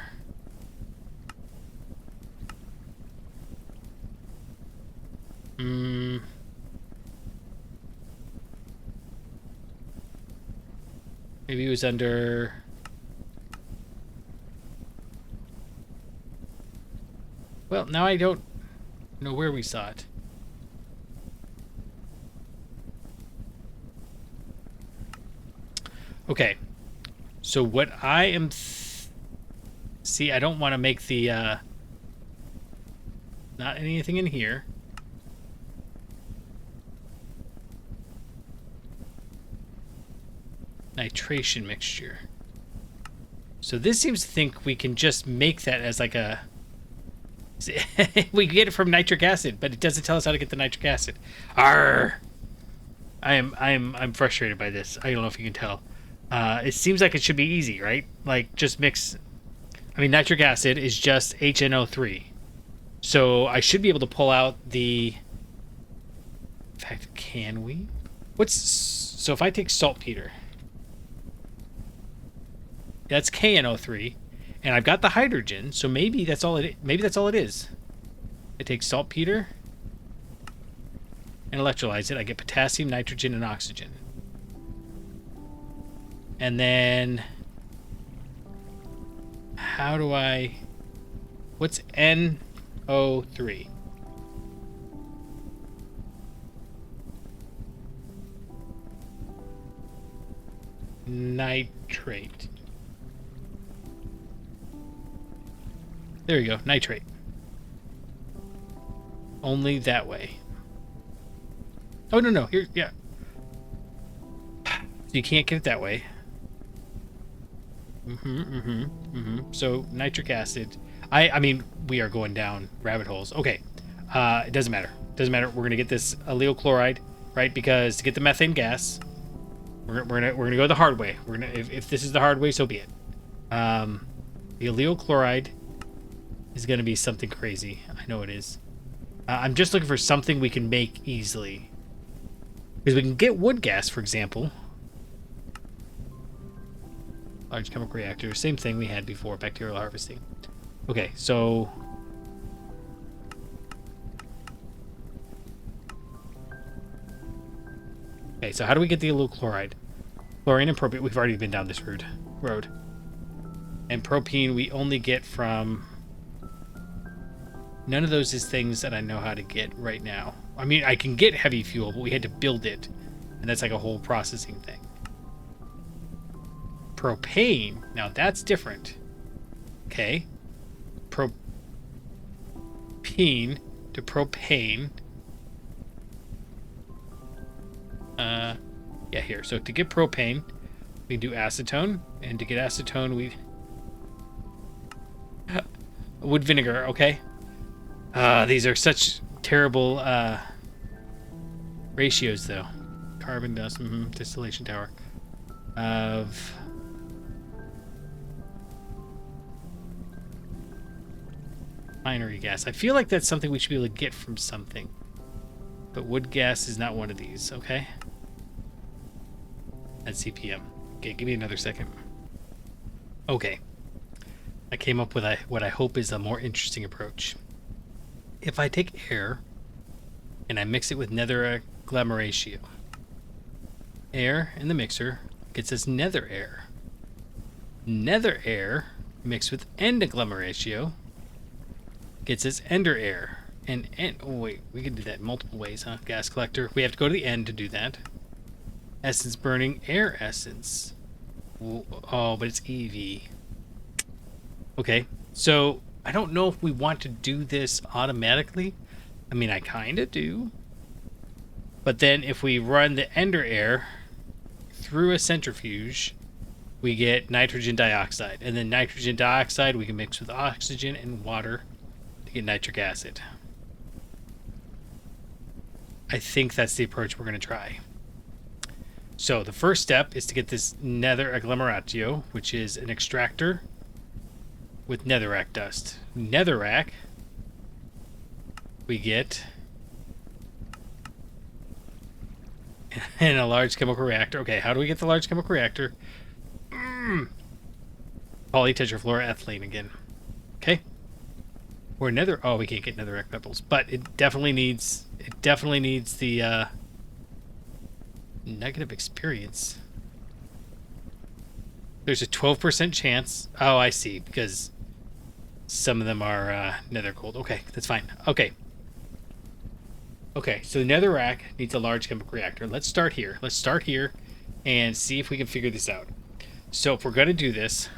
Speaker 1: Maybe it was under... Well, now I don't know where we saw it. Okay. So what I am... See, I don't want to make the... Not anything in here. Nitration mixture. So this seems to think we can just make that as like a... we get it from nitric acid, but it doesn't tell us how to get the nitric acid. Arr! I'm frustrated by this. I don't know if you can tell. It seems like it should be easy, right? Like, just mix... I mean, nitric acid is just HNO3. So I should be able to pull out the... In fact, can we? So if I take saltpeter... That's KNO3, and I've got the hydrogen, so maybe that's all it is. I take saltpeter and electrolyze it. I get potassium, nitrogen, and oxygen. And then how do I... What's NO3? Nitrate. There you go, nitrate. Only that way. Oh, no, here, yeah. So you can't get it that way. So, nitric acid. I mean, we are going down rabbit holes. Okay, it doesn't matter. Doesn't matter. We're gonna get this allyl chloride, right? Because to get the methane gas, we're gonna go the hard way. We're gonna if this is the hard way, so be it. The allyl chloride is going to be something crazy. I know it is. I'm just looking for something we can make easily. Because we can get wood gas, for example. Large chemical reactor. Same thing we had before, bacterial harvesting. Okay, so... Okay, so how do we get the allyl chloride? Chlorine and propane. We've already been down this road. And propane we only get from... None of those is things that I know how to get right now. I mean, I can get heavy fuel, but we had to build it. And that's like a whole processing thing. Propane. Now, that's different. Okay. Propene to propane. Yeah, here. So to get propane, we can do acetone. And to get acetone, we... wood vinegar, okay. These are such terrible ratios, though. Carbon dust, distillation tower of binary gas. I feel like that's something we should be able to get from something, but wood gas is not one of these. Okay, that's CPM. Okay, give me another second. Okay, I came up with what I hope is a more interesting approach. If I take air and I mix it with nether agglomeratio, air in the mixer gets us nether air. Nether air mixed with end agglomeratio gets us ender air. And oh wait, we can do that in multiple ways, huh? Gas collector. We have to go to the end to do that. Essence burning, air essence. Oh, but it's EV. Okay, so I don't know if we want to do this automatically. I mean, I kind of do. But then if we run the ender air through a centrifuge, we get nitrogen dioxide. And then nitrogen dioxide we can mix with oxygen and water to get nitric acid. I think that's the approach we're going to try. So the first step is to get this nether agglomeratio, which is an extractor with netherrack dust. Netherrack, we get in a large chemical reactor. Okay, how do we get the large chemical reactor? Polytetrafluoroethylene again. Okay. Or nether. Oh, we can't get netherrack pebbles, but it definitely needs the negative experience. There's a 12% chance. Oh, I see, because some of them are nether gold. Okay, that's fine. Okay. Okay, so the netherrack needs a large chemical reactor. Let's start here. Let's start here and see if we can figure this out. So if we're going to do this,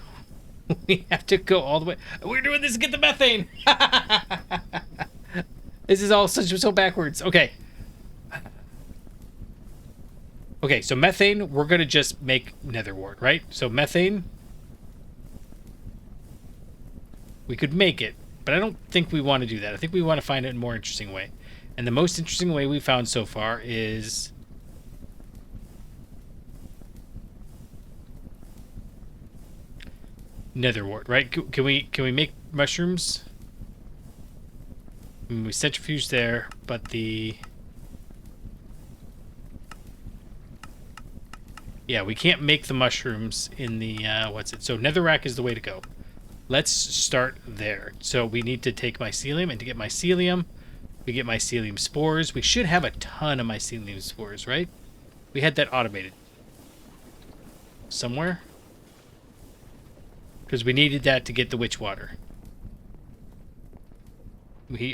Speaker 1: we have to go all the way. We're doing this to get the methane. This is all so backwards. Okay. Okay, so methane, we're going to just make nether wart, right? So methane, we could make it, but I don't think we want to do that. I think we want to find a more interesting way. And the most interesting way we found so far is nether wart, right? Can we make mushrooms? I mean, we centrifuge there, but yeah, we can't make the mushrooms in the what's it? So netherrack is the way to go. Let's start there. So we need to take mycelium, and to get mycelium, we get mycelium spores. We should have a ton of mycelium spores, right? We had that automated somewhere because we needed that to get the witch water.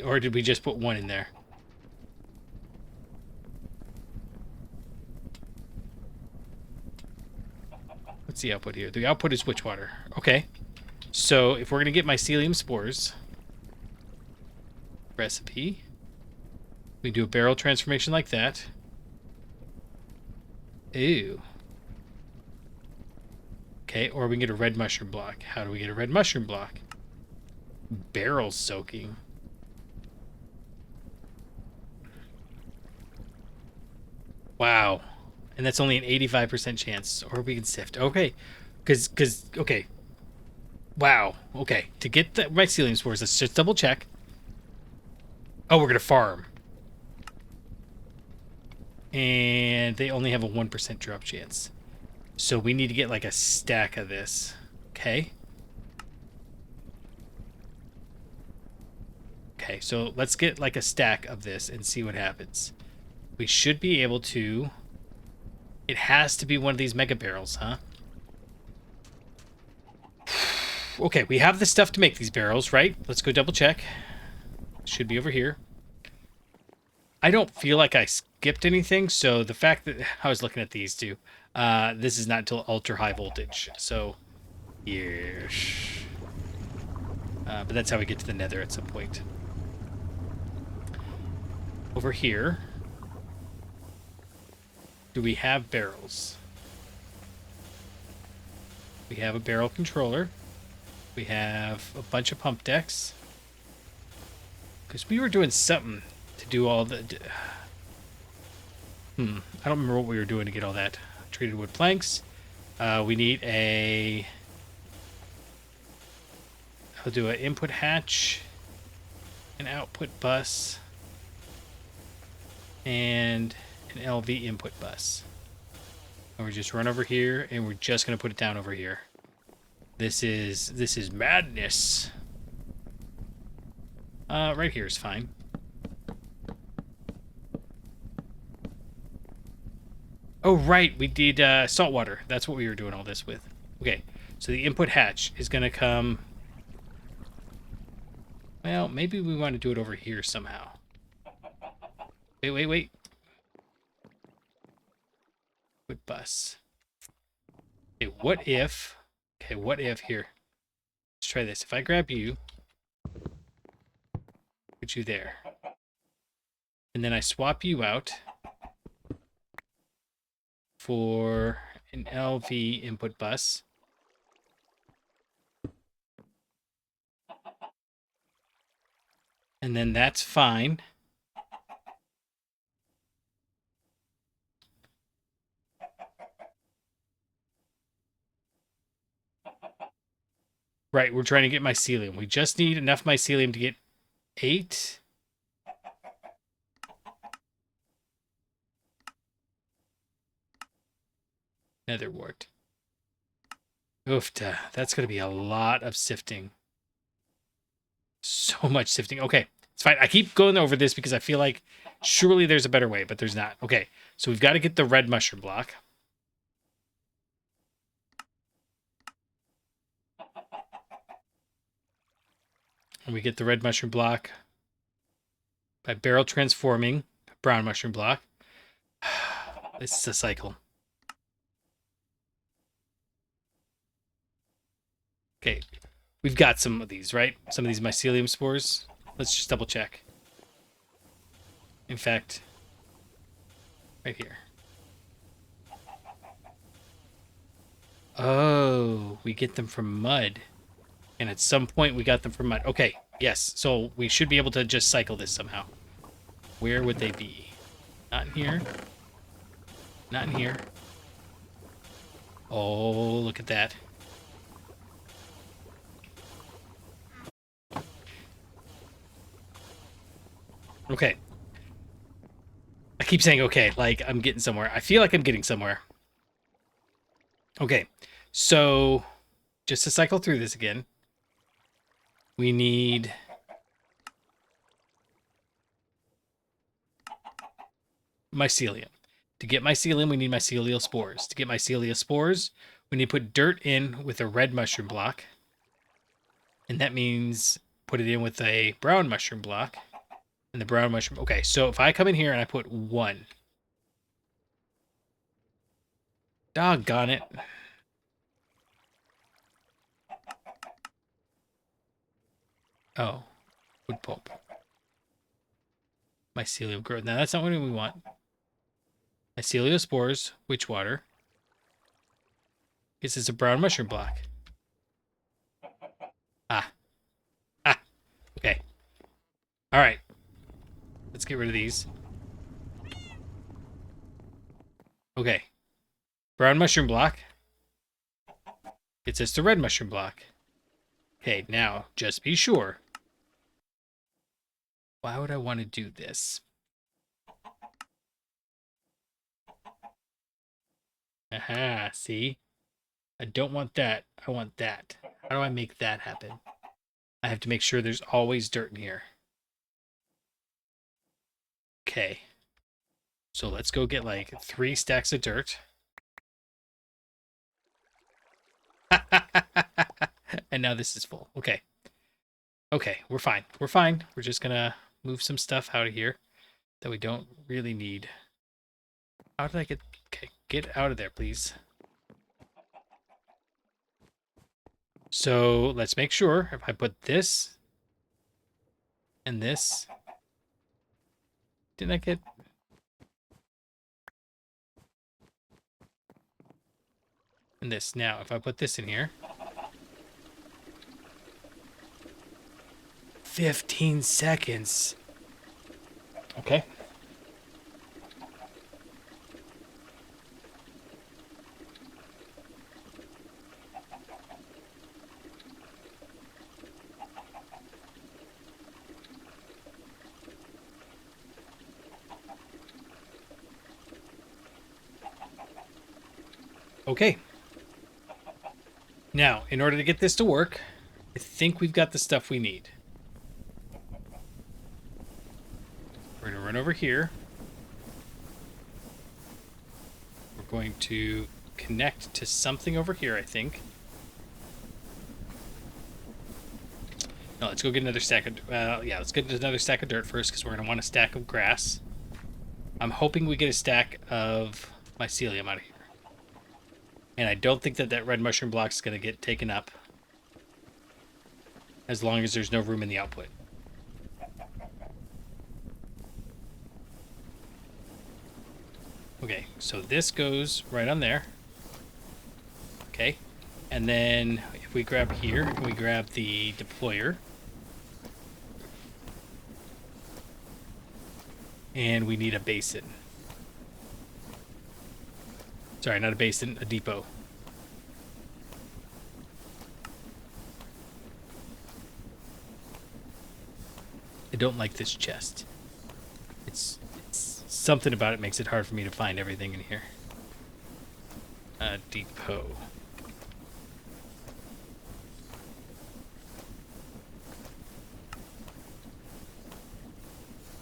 Speaker 1: Or did we just put one in there? What's the output here? The output is witch water. Okay. So if we're going to get mycelium spores, recipe, we do a barrel transformation like that. Ew. Okay, or we can get a red mushroom block. How do we get a red mushroom block? Barrel soaking. Wow. And that's only an 85% chance. Or we can sift. Okay. Okay. Wow. Okay. To get the mycelium spores, let's just double check. Oh, we're going to farm. And they only have a 1% drop chance. So we need to get like a stack of this. Okay. Okay, so let's get like a stack of this and see what happens. We should be able to... It has to be one of these mega barrels, huh? Okay, we have the stuff to make these barrels, right? Let's go double check. Should be over here. I don't feel like I skipped anything, so the fact that I was looking at these two, this is not until ultra high voltage, so yes. But that's how we get to the nether at some point. Over here, do we have barrels? We have a barrel controller. We have a bunch of pump decks. Because we were doing something to do all the... I don't remember what we were doing to get all that. Treated wood planks. We need a... I'll do an input hatch, an output bus, and an LV input bus. And we just run over here, and we're just going to put it down over here. This is madness. Right here is fine. Oh, right. We need salt water. That's what we were doing all this with. Okay. So the input hatch is going to come... Well, maybe we want to do it over here somehow. Wait. With bus. Okay, what if... Okay, what if here? Let's try this. If I grab you... Put you there. And then I swap you out for an LV input bus. And then that's fine. Right, we're trying to get mycelium. We just need enough mycelium to get 8. Nether wart. Oofta. That's going to be a lot of sifting. So much sifting. Okay, it's fine. I keep going over this because I feel like surely there's a better way, but there's not. Okay, so we've got to get the red mushroom block. And we get the red mushroom block by barrel transforming brown mushroom block. This is a cycle. Okay, we've got some of these, right? Some of these mycelium spores. Let's just double check. In fact, right here. Oh, we get them from mud. And at some point we got them from mud. Okay, yes. So we should be able to just cycle this somehow. Where would they be? Not in here. Not in here. Oh, look at that. Okay. I keep saying okay, like I'm getting somewhere. I feel like I'm getting somewhere. Okay, so just to cycle through this again, we need mycelium. To get mycelium, we need mycelial spores. To get mycelial spores, we need to put dirt in with a red mushroom block. And that means put it in with a brown mushroom block. And the brown mushroom... Okay, so if I come in here and I put 1. Doggone it. Oh, wood pulp. Mycelium growth. Now, that's not what we want. Mycelial spores, witch water. This is a brown mushroom block. Ah. Ah. Okay. All right. Let's get rid of these. Okay. Brown mushroom block. It says the red mushroom block. Okay, now, just be sure. Why would I want to do this? Aha, see? I don't want that. I want that. How do I make that happen? I have to make sure there's always dirt in here. Okay. So let's go get like 3 stacks of dirt. And now this is full. Okay. Okay, we're fine. We're fine. We're just gonna move some stuff out of here that we don't really need. How did I get... Okay, get out of there, please. So let's make sure if I put this and this... Didn't I get... And this. Now, if I put this in here... 15 seconds. Okay. Okay. Now, in order to get this to work, I think we've got the stuff we need. We're going to run over here. We're going to connect to something over here, I think. No, let's go get another stack of... yeah, let's get another stack of dirt first, because we're going to want a stack of grass. I'm hoping we get a stack of mycelium out of here. And I don't think that red mushroom block is going to get taken up. As long as there's no room in the output. Okay, so this goes right on there. Okay, and then if we grab here, and we grab the deployer. And we need a basin. Sorry, not a basin, a depot. I don't like this chest. It's something about it makes it hard for me to find everything in here. Depot.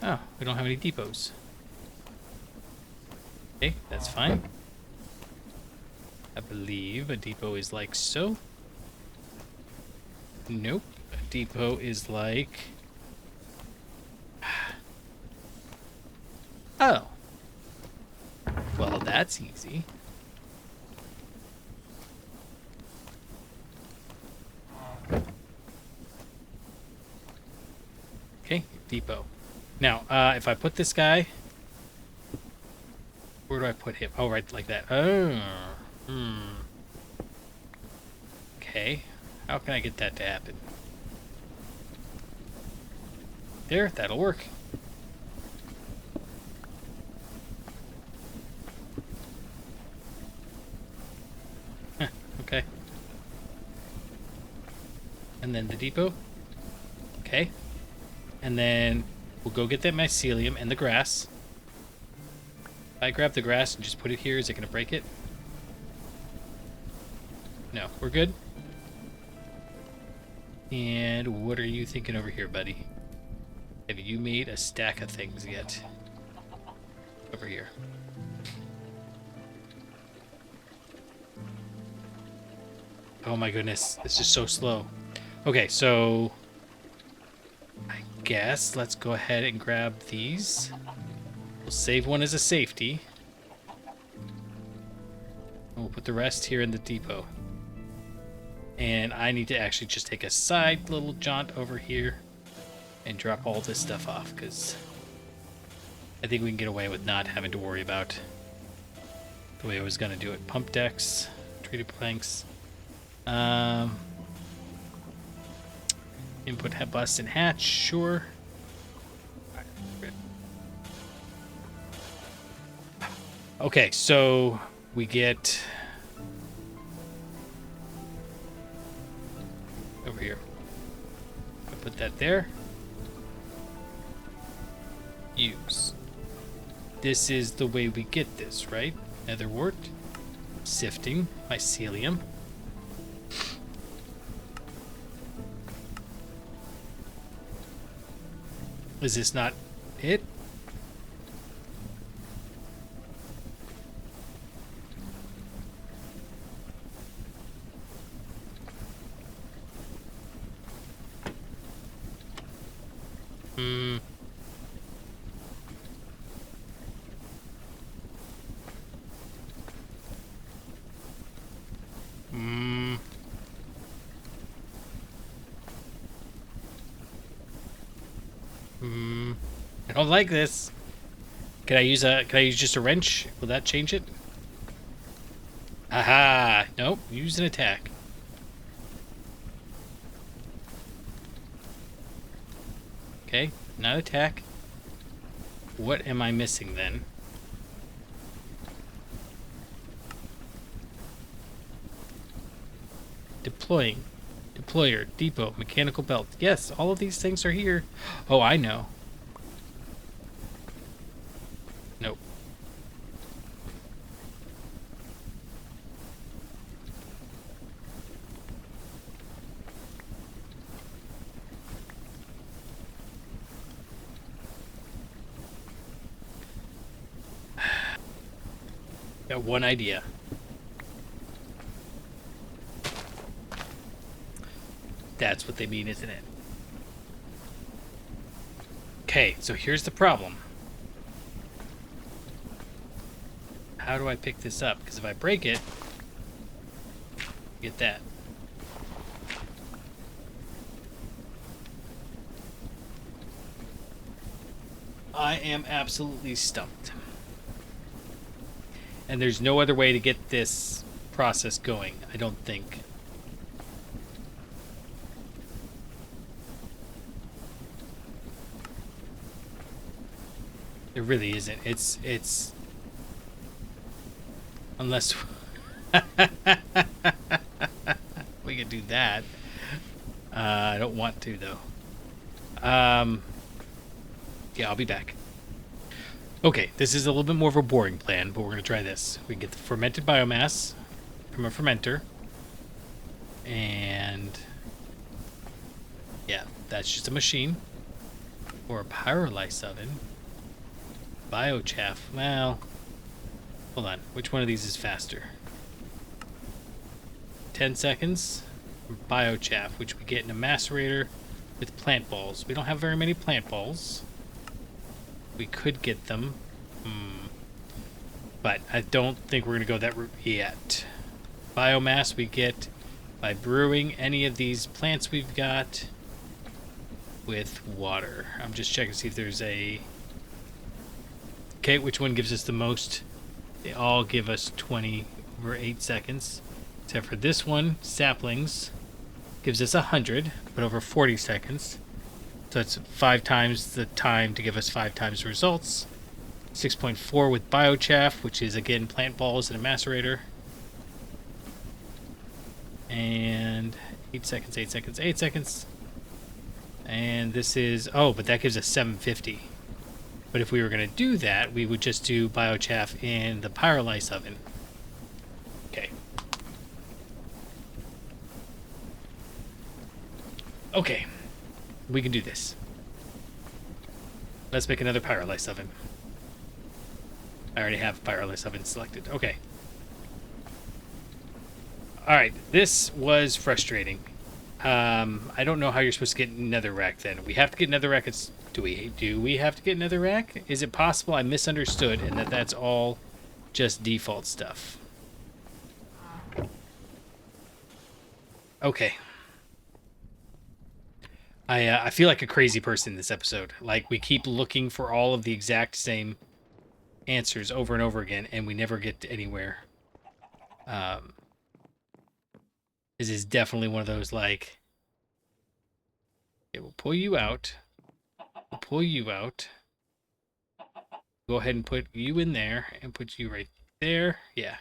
Speaker 1: Oh, we don't have any depots. Okay, that's fine. I believe a depot is like so. Nope. A depot is like... Oh. Well, that's easy. depot. Now, if I put this guy... Where do I put him? Oh, right like that. Oh. Okay. How can I get that to happen? There, that'll work. Huh, okay. And then the depot. Okay. And then we'll go get that mycelium and the grass. If I grab the grass and just put it here, is it going to break it? No, we're good. And what are you thinking over here, buddy? Have you made a stack of things yet? Over here. Oh my goodness, this is so slow. Okay, so I guess let's go ahead and grab these. We'll save one as a safety. And we'll put the rest here in the depot. And I need to actually just take a side little jaunt over here and drop all this stuff off, because I think we can get away with not having to worry about the way I was going to do it. Pump decks, treated planks, input head bust and hatch, sure. Okay, so we get over here. I put that there. Use. This is the way we get this, right? Netherwort, sifting, mycelium. Is this not it? I don't like this. Can I use just a wrench? Will that change it? Aha! Nope, use an attack. Okay, not attack. What am I missing then? Deploying. Deployer, depot, mechanical belt. Yes, all of these things are here. Oh, I know. Nope. Got one idea. That's what they mean, isn't it? Okay, so here's the problem. How do I pick this up? Because if I break it, get that. I am absolutely stumped. And there's no other way to get this process going, I don't think. There really isn't. It's unless we could do that. I don't want to though. Yeah, I'll be back. Okay, this is a little bit more of a boring plan, but we're gonna try this. We can get the fermented biomass from a fermenter, and yeah, that's just a machine or a pyrolyse oven. Biochaff. Well, hold on. Which one of these is faster? 10 seconds. Biochaff, which we get in a macerator with plant balls. We don't have very many plant balls. We could get them. But I don't think we're going to go that route yet. Biomass we get by brewing any of these plants we've got. with water. I'm just checking to see if there's a... Okay, which one gives us the most? They all give us 20 over 8 seconds. Except for this one, saplings, gives us 100, but over 40 seconds. So it's 5 times the time to give us 5 times the results. 6.4 with biochaff, which is again plant balls and a macerator. And 8 seconds, 8 seconds, 8 seconds. And this is, oh, but that gives us 750. But if we were going to do that, we would just do biochaff in the pyrolyse oven. Okay. Okay. We can do this. Let's make another pyrolyse oven. I already have pyrolyse oven selected. Okay. Alright, this was frustrating. I don't know how you're supposed to get netherrack then. We have to get netherrack. Do we have to get netherrack? Is it possible I misunderstood and that's all just default stuff? Okay. I feel like a crazy person in this episode. Like, we keep looking for all of the exact same answers over and over again, and we never get to anywhere. This is definitely one of those, like, it will pull you out. We'll pull you out. Go ahead and put you in there, and put you right there. Yeah.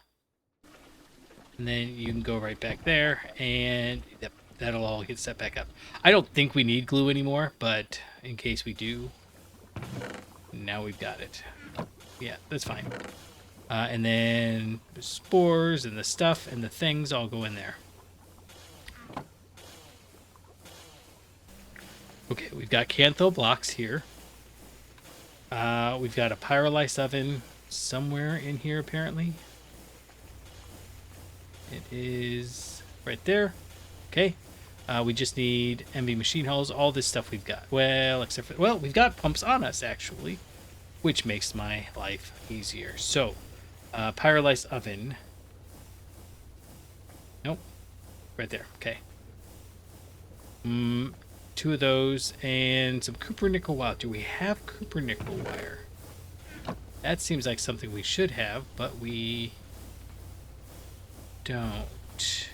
Speaker 1: And then you can go right back there, and yep, that'll all get set back up. I don't think we need glue anymore, but in case we do, now we've got it. Yeah, that's fine. And then the spores and the stuff and the things all go in there. Okay, we've got cantho blocks here. We've got a pyrolyse oven somewhere in here, apparently. It is right there. Okay. We just need MB machine hulls. All this stuff we've got. Well, except for... Well, we've got pumps on us, actually, which makes my life easier. So, pyrolyse oven. Nope. Right there. Okay. 2 of those and some copper nickel wire. Do we have copper nickel wire? That seems like something we should have, but we don't.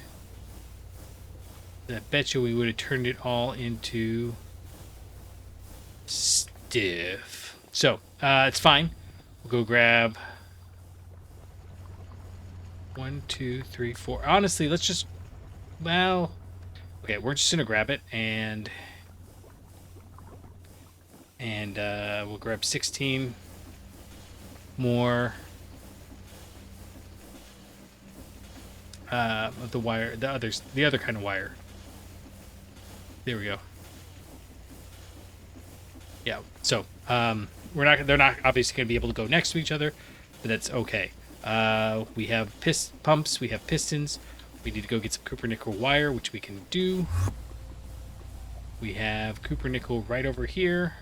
Speaker 1: I bet you we would have turned it all into stiff. So, it's fine. We'll go grab 1, 2, 3, 4. Honestly, let's just, well, okay, we're just gonna grab it and we'll grab 16 more of the wire, the other kind of wire. There we go. Yeah. So they're not obviously going to be able to go next to each other, but that's okay. We have pumps. We have pistons. We need to go get some copper nickel wire, which we can do. We have copper nickel right over here.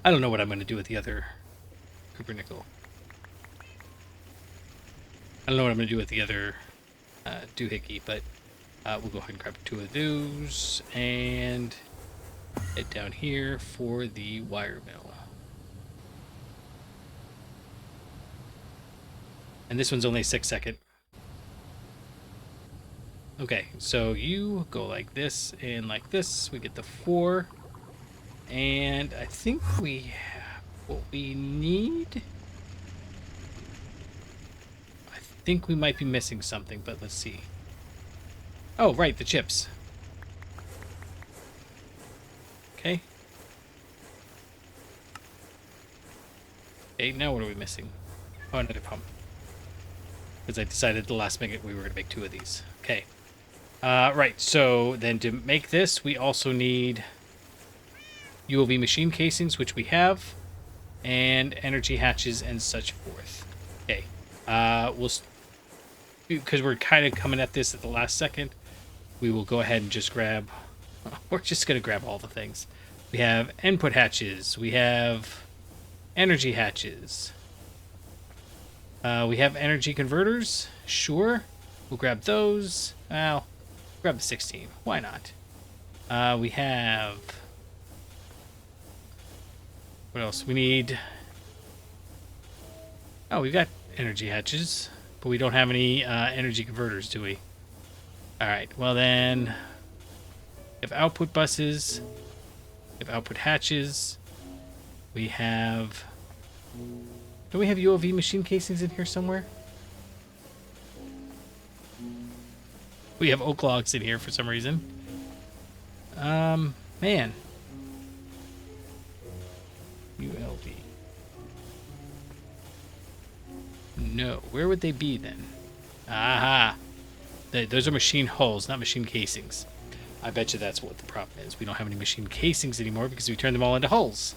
Speaker 1: I don't know what I'm going to do with the other copper nickel. I don't know what I'm going to do with the other doohickey, but we'll go ahead and grab 2 of those and head down here for the wire mill. And this one's only a 6-second. Okay, so you go like this and like this. We get the 4. And I think we have what we need. I think we might be missing something, but let's see. Oh, right, the chips. Okay. Okay, now what are we missing? Oh, another pump. Because I decided at the last minute we were going to make 2 of these. Okay. Right, so then to make this, we also need ULV machine casings, which we have, and energy hatches and such forth. Okay. Because we're kind of coming at this at the last second, we will go ahead and just grab... We're just going to grab all the things. We have input hatches. We have energy hatches. We have energy converters. Sure. We'll grab those. Well, grab the 16. Why not? We have... What else? We need... Oh, we've got energy hatches. But we don't have any energy converters, do we? Alright, well then... We have output buses. We have output hatches. We have... Do we have UOV machine casings in here somewhere? We have oak logs in here for some reason. Man. ULV. No, where would they be then? Aha! Those are machine hulls, not machine casings. I bet you that's what the problem is. We don't have any machine casings anymore because we turned them all into hulls.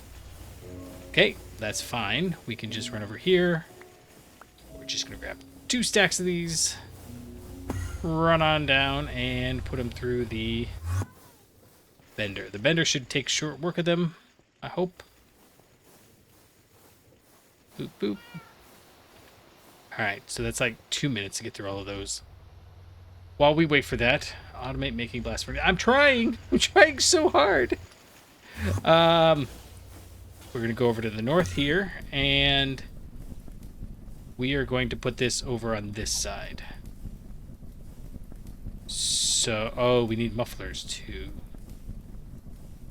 Speaker 1: Okay, that's fine. We can just run over here. We're just going to grab 2 stacks of these. Run on down and put them through the bender. The bender should take short work of them, I hope. Boop, boop. Alright, so that's like 2 minutes to get through all of those. While we wait for that, automate making blast furnace. I'm trying! I'm trying so hard! We're going to go over to the north here, and we are going to put this over on this side. So, oh, we need mufflers too.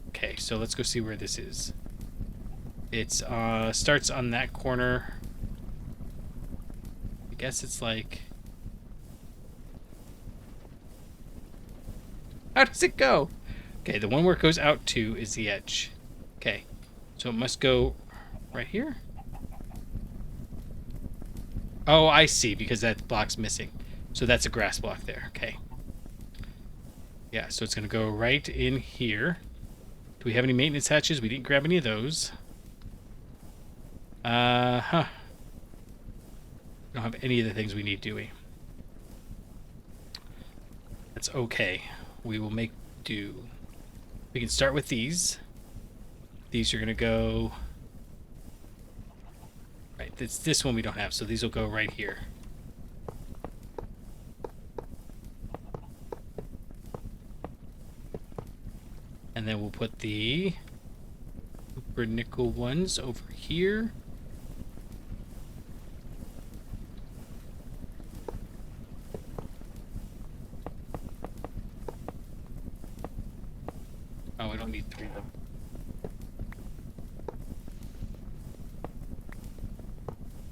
Speaker 1: Okay, so let's go see where this is. It's starts on that corner. I guess it's like... How does it go? Okay, the one where it goes out to is the edge. Okay, so it must go right here? Oh, I see, because that block's missing. So that's a grass block there, okay. Yeah, so it's going to go right in here. Do we have any maintenance hatches? We didn't grab any of those. We don't have any of the things we need, do we? That's okay. We will make do. We can start with these. These are going to go... Right, this one we don't have, so these will go right here. And then we'll put the copper nickel ones over here. Oh, we don't need 3 of them.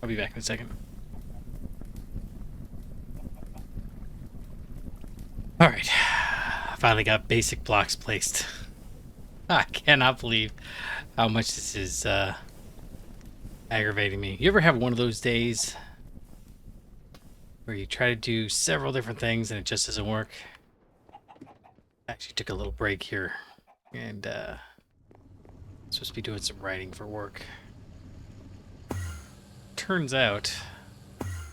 Speaker 1: I'll be back in a second. Alright. Finally got basic blocks placed. I cannot believe how much this is aggravating me. You ever have one of those days where you try to do several different things and it just doesn't work? I actually took a little break here and supposed to be doing some writing for work. Turns out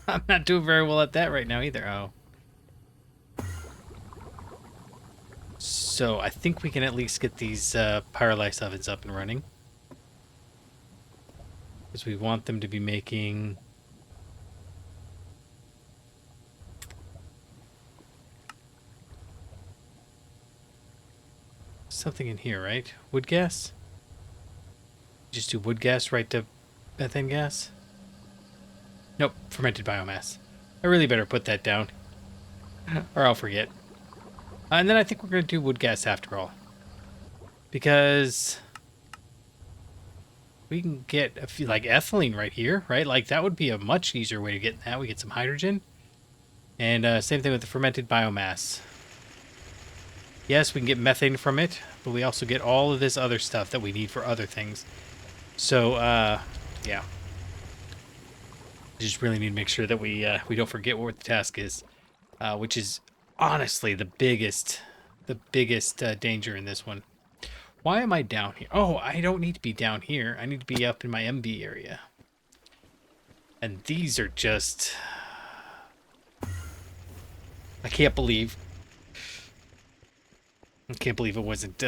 Speaker 1: I'm not doing very well at that right now either. Oh. So I think we can at least get these pyrolysis ovens up and running. Because we want them to be making... something in here, right? Wood gas? Just do wood gas right to methane gas? Nope, fermented biomass. I really better put that down. Or I'll forget. And then I think we're going to do wood gas after all. Because we can get a few, like ethylene right here, right? Like that would be a much easier way to get that. We get some hydrogen. And same thing with the fermented biomass. Yes, we can get methane from it, but we also get all of this other stuff that we need for other things. So, yeah. We just really need to make sure that we don't forget what the task is, which is honestly the biggest danger in this one. Why am I down here? Oh, I don't need to be down here. I need to be up in my MB area. And these are just... I can't believe it wasn't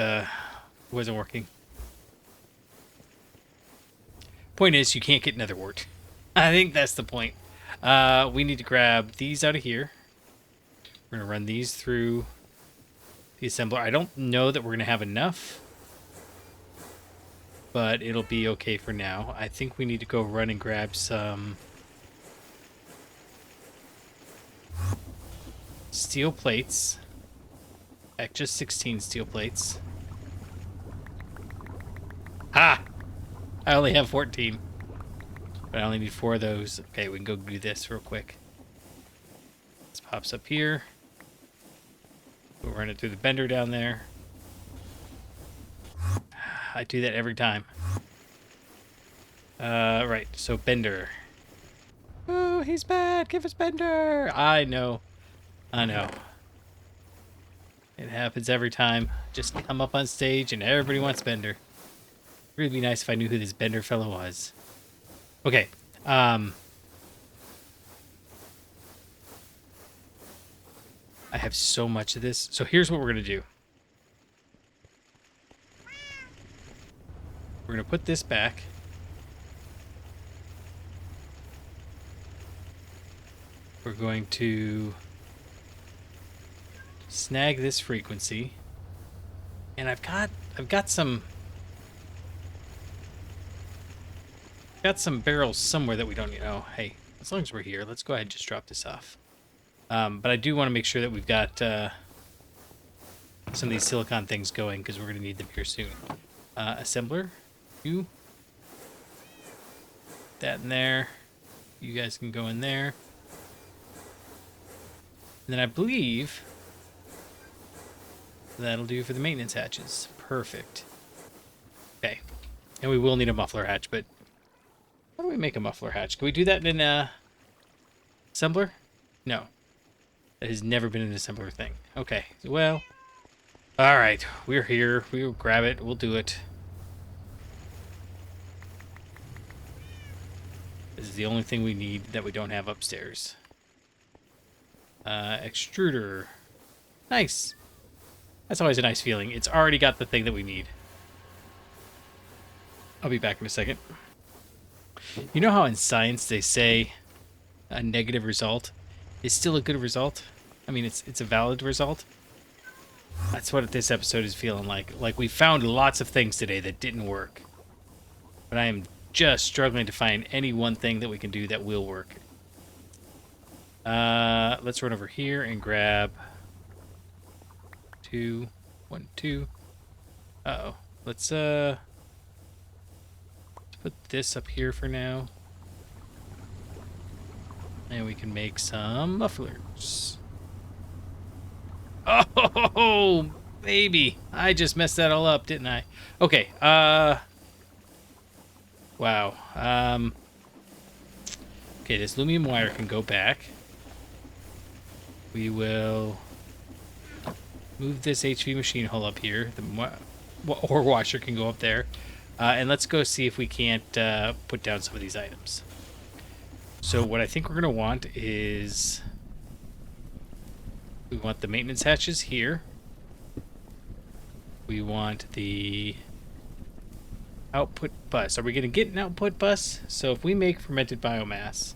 Speaker 1: working. Point is, you can't get nether wart. I think that's the point. We need to grab these out of here. We're going to run these through the assembler. I don't know that we're going to have enough, but it'll be okay for now. I think we need to go run and grab some steel plates. Heck, just 16 steel plates. Ha! I only have 14. But I only need 4 of those. Okay, we can go do this real quick. This pops up here. We'll run it through the bender down there. I do that every time. Right, so bender. Oh, he's bad. Give us bender. I know. I know. It happens every time. Just come up on stage and everybody wants bender. It'd really be nice if I knew who this bender fellow was. Okay. I have so much of this. So here's what we're going to do. We're going to put this back. We're going to snag this frequency. And I've got some barrels somewhere that we don't need. Oh, hey, as long as we're here, let's go ahead and just drop this off. But I do want to make sure that we've got some of these silicon things going because we're going to need them here soon. Assembler, you. That in there. You guys can go in there. And then I believe that'll do for the maintenance hatches. Perfect. Okay. And we will need a muffler hatch, but how do we make a muffler hatch? Can we do that in a assembler? No. That has never been an assembler thing. Okay. Well, all right. We're here. We'll grab it. We'll do it. This is the only thing we need that we don't have upstairs. Extruder. Nice. That's always a nice feeling. It's already got the thing that we need. I'll be back in a second. You know how in science they say a negative result is still a good result? I mean, it's a valid result. That's what this episode is feeling like. Like, we found lots of things today that didn't work. But I am just struggling to find any one thing that we can do that will work. Let's run over here and grab 2, 1, 2. Uh-oh. Let's put this up here for now. And we can make some mufflers. Oh, baby. I just messed that all up, didn't I? Okay, wow. Okay, this aluminum wire can go back. We will move this HV machine hull up here. The ore washer can go up there. And let's go see if we can't put down some of these items. So what I think we're going to want is... we want the maintenance hatches here. We want the output bus. Are we going to get an output bus? So if we make fermented biomass...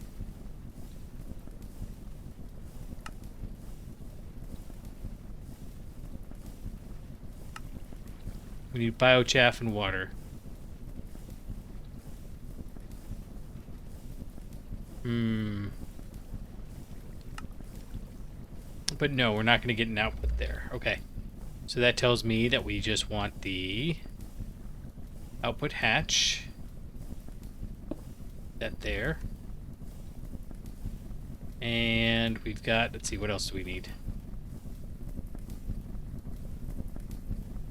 Speaker 1: we need biochaff and water. But no, we're not going to get an output there. Okay. So that tells me that we just want the output hatch. That there. And we've got, let's see, what else do we need?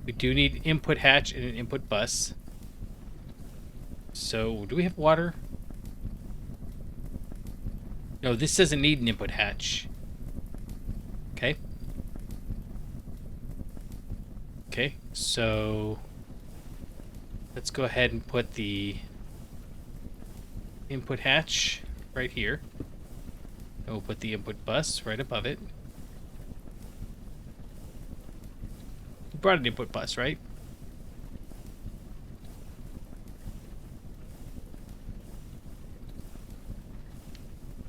Speaker 1: We do need input hatch and an input bus. So, do we have water? No, this doesn't need an input hatch. Okay. Okay, so let's go ahead and put the input hatch right here. And we'll put the input bus right above it. We brought an input bus, right?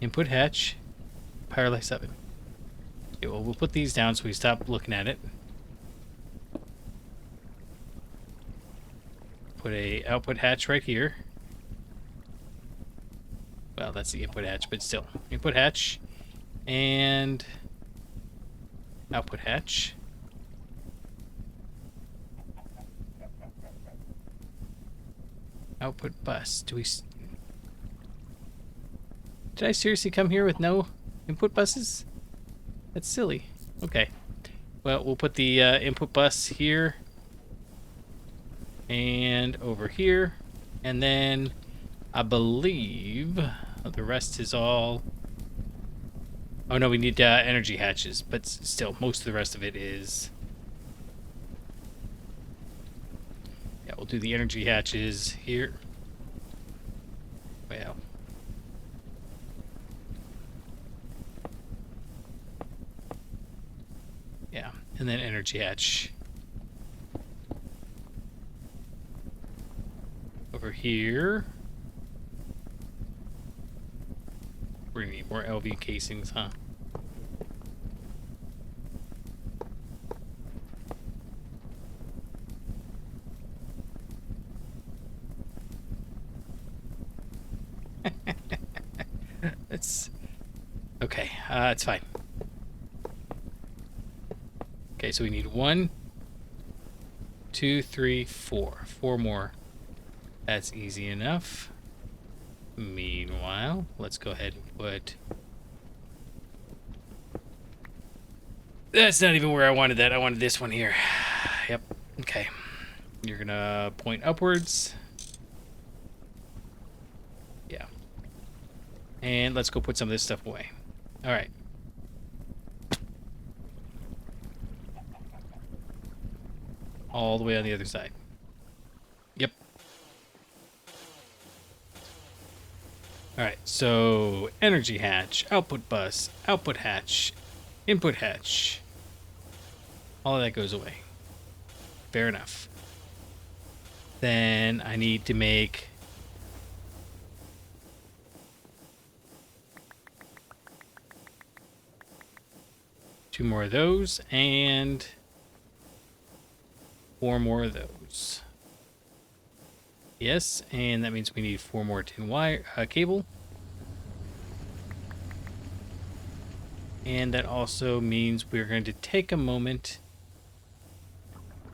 Speaker 1: Input hatch. Power life 7. Okay, well, we'll put these down so we stop looking at it. Put a output hatch right here. Well, that's the input hatch, but still. Input hatch. And output hatch. Output bus. Did I seriously come here with no input buses? That's silly. Okay. Well, we'll put the input bus here. And over here. And then I believe the rest is all... Oh no, we need energy hatches. But still, most of the rest of it is... Yeah, we'll do the energy hatches here. Well... Yeah, and then energy hatch. Over here. We're gonna need more LV casings, huh? It's okay. It's fine. Okay, so we need 1, 2, 3, 4. 4 more. That's easy enough. Meanwhile, let's go ahead and put... That's not even where I wanted that. I wanted this one here. Yep. Okay. You're gonna point upwards. Yeah. And let's go put some of this stuff away. All right. All the way on the other side. Yep. Alright, so energy hatch, output bus, output hatch, input hatch. All of that goes away. Fair enough. Then I need to make... two more of those, and 4 more of those. Yes, and that means we need 4 more tin wire cable. And that also means we're going to take a moment.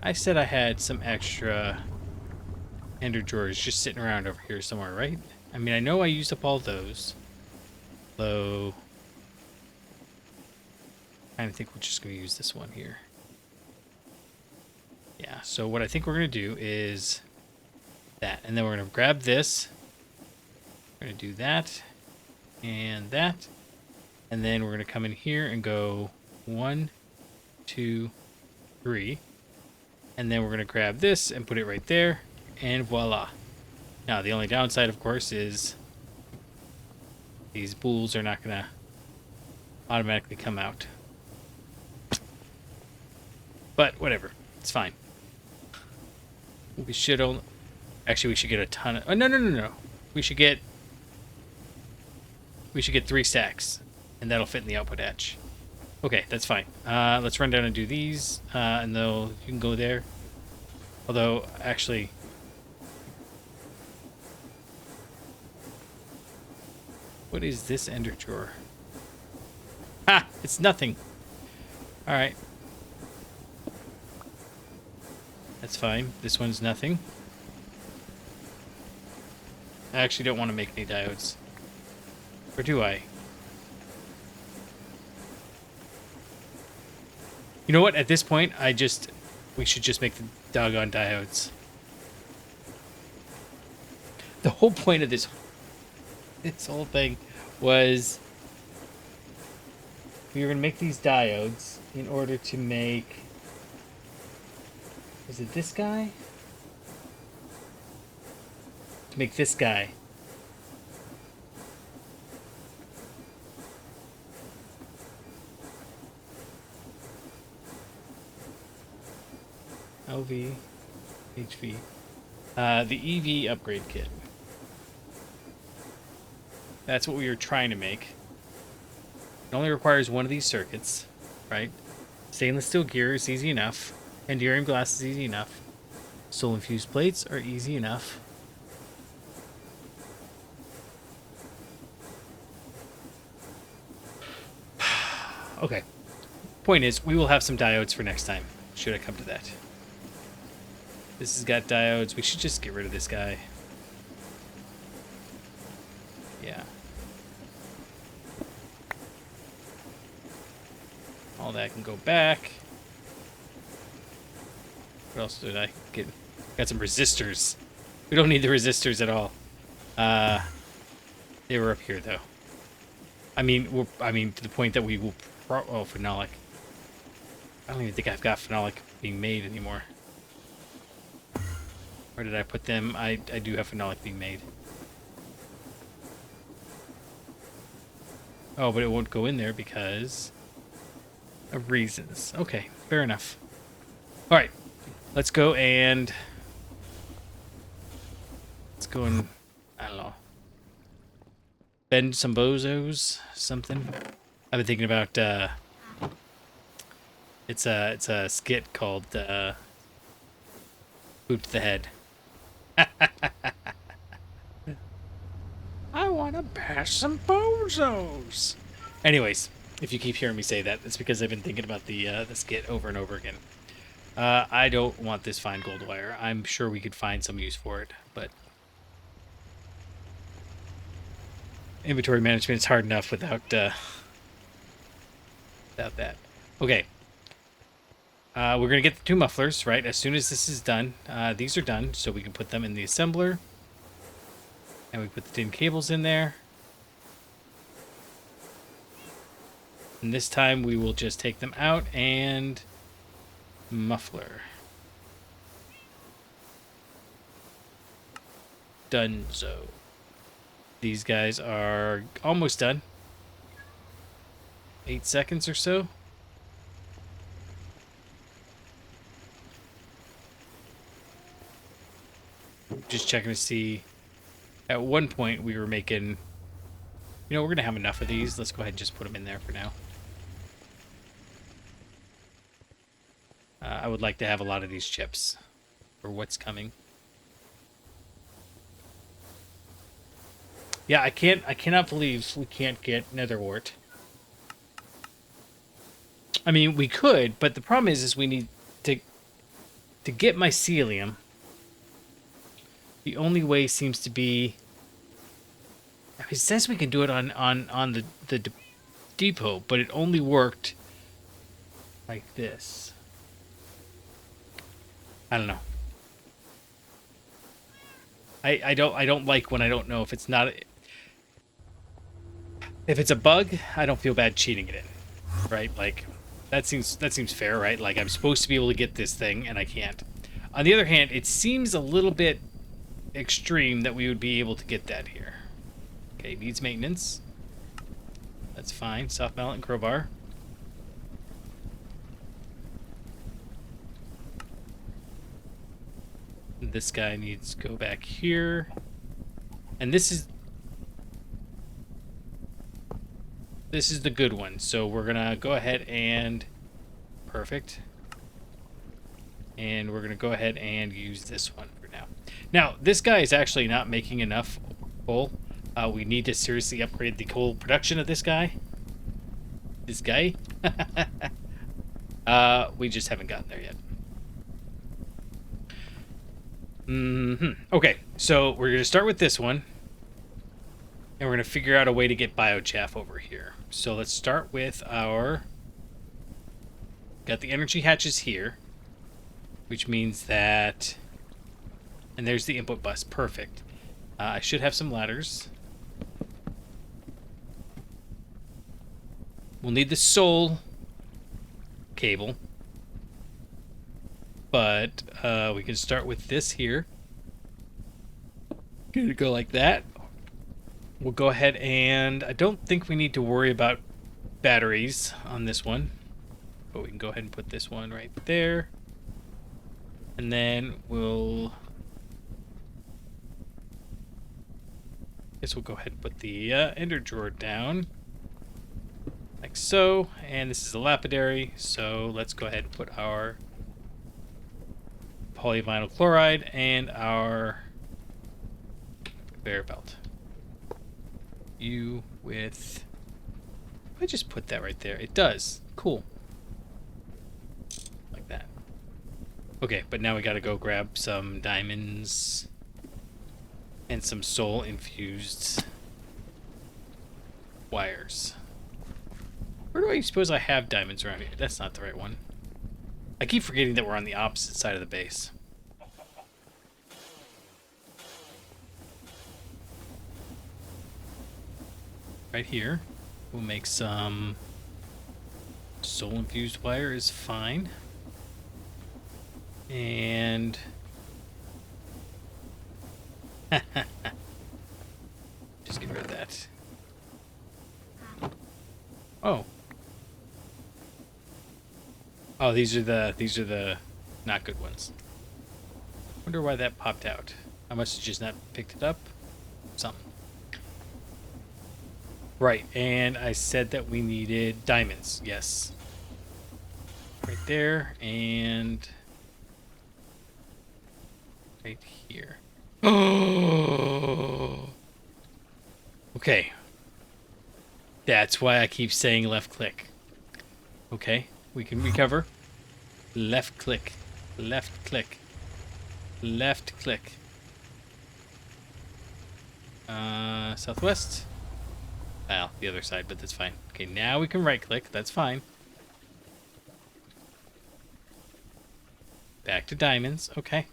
Speaker 1: I said I had some extra ender drawers just sitting around over here somewhere, right? I mean, I know I used up all those. So I think we're just going to use this one here. Yeah, so what I think we're going to do is that. And then we're going to grab this. We're going to do that. And that. And then we're going to come in here and go 1, 2, 3. And then we're going to grab this and put it right there. And voila. Now, the only downside, of course, is these bools are not going to automatically come out. But whatever. It's fine. We should only... Actually, we should get a ton of... Oh, no. We should get 3 stacks. And that'll fit in the output hatch. Okay, that's fine. Let's run down and do these. And you can go there. Although, actually... What is this ender drawer? Ha! It's nothing. Alright. That's fine. This one's nothing. I actually don't want to make any diodes. Or do I? You know what? At this point, we should just make the doggone diodes. The whole point of this whole thing was we were going to make these diodes in order to make... Is it this guy? To make this guy. LV, HV. The EV upgrade kit. That's what we were trying to make. It only requires one of these circuits, right? Stainless steel gear is easy enough. Endurium glass is easy enough. Soul infused plates are easy enough. Okay. Point is, we will have some diodes for next time, should I come to that. This has got diodes. We should just get rid of this guy. Yeah. All that can go back. What else did I get? Got some resistors. We don't need the resistors at all. They were up here, though. I mean, to the point that we will... Oh, phenolic. I don't even think I've got phenolic being made anymore. Where did I put them? I do have phenolic being made. Oh, but it won't go in there because of reasons. Okay, fair enough. All right, let's go and... Let's go and... I don't know. Bend some bozos, something. I've been thinking about, it's a skit called, Boot to the Head. I want to bash some bozos. Anyways, if you keep hearing me say that, it's because I've been thinking about the skit over and over again. I don't want this fine gold wire. I'm sure we could find some use for it, but inventory management is hard enough without that. Okay. We're going to get the two mufflers, right? As soon as this is done, these are done, so we can put them in the assembler. And we put the tin cables in there. And this time we will just take them out and muffler. Donezo. These guys are almost done. 8 seconds or so. Just checking to see. At one point we were making... You know, we're going to have enough of these. Let's go ahead and just put them in there for now. I would like to have a lot of these chips for what's coming. Yeah, I cannot believe we can't get netherwort. I mean, we could, but the problem is we need to get mycelium. The only way seems to be... It says we can do it on the depot, but it only worked like this. I don't know. I don't like when I don't know if it's not... If it's a bug, I don't feel bad cheating it in, right? Like, that seems fair, right? Like, I'm supposed to be able to get this thing, and I can't. On the other hand, it seems a little bit extreme that we would be able to get that here. Okay, needs maintenance. That's fine. Soft mallet and crowbar. This guy needs to go back here. And this is the good one. So we're gonna go ahead and... Perfect. And we're gonna go ahead and use this one for now. Now, this guy is actually not making enough coal. We need to seriously upgrade the coal production of this guy. This guy. We just haven't gotten there yet. Okay, so we're going to start with this one. And we're going to figure out a way to get biochaff over here. So let's start with our... Got the energy hatches here. Which means that... And there's the input bus. Perfect. I should have some ladders. We'll need the soul cable. But we can start with this here. Gonna go like that. We'll go ahead and... I don't think we need to worry about batteries on this one. But we can go ahead and put this one right there. And then we'll... Guess we'll go ahead and put the ender drawer down. Like so. And this is a lapidary, so let's go ahead and put our polyvinyl chloride and our conveyor belt. You with... I just put that right there. It does. Cool. Like that. Okay, but now we gotta go grab some diamonds and some soul-infused wires. Where do I suppose I have diamonds around here? That's not the right one. I keep forgetting that we're on the opposite side of the base. Right here. We'll make some soul-infused wire is fine. And... just get rid of that. Oh. Oh, these are the not good ones. Wonder why that popped out. I must have just not picked it up. Something. Right, and I said that we needed diamonds. Yes. Right there, and right here. Oh. Okay. That's why I keep saying left click. Okay, we can recover. Left click. Left click. Left click. Southwest. Well, the other side, but that's fine. Okay, now we can right click. That's fine. Back to diamonds. Okay.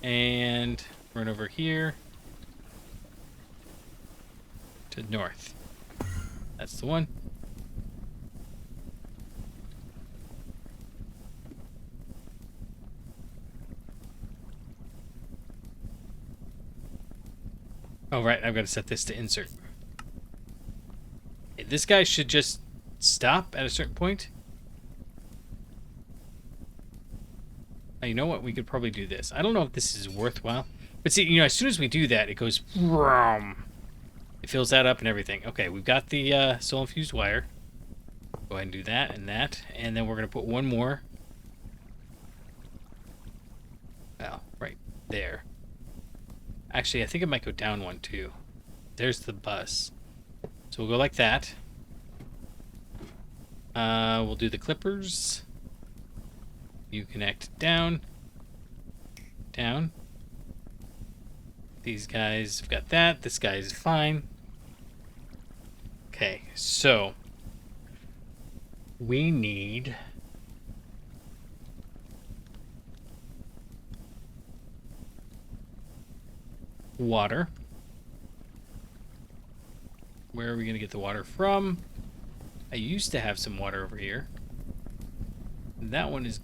Speaker 1: And run over here to north. That's the one. Oh, right. I've got to set this to insert. This guy should just stop at a certain point. Now, you know what? We could probably do this. I don't know if this is worthwhile. But see, you know, as soon as we do that, it goes... It fills that up and everything. Okay, we've got the soul-infused wire. Go ahead and do that and that. And then we're going to put one more. Well, right there. Actually, I think it might go down one, too. There's the bus. So we'll go like that. We'll do the clippers. You connect down. Down. These guys have got that. This guy is fine. Okay, so we need water. Where are we going to get the water from? I used to have some water over here. That one is...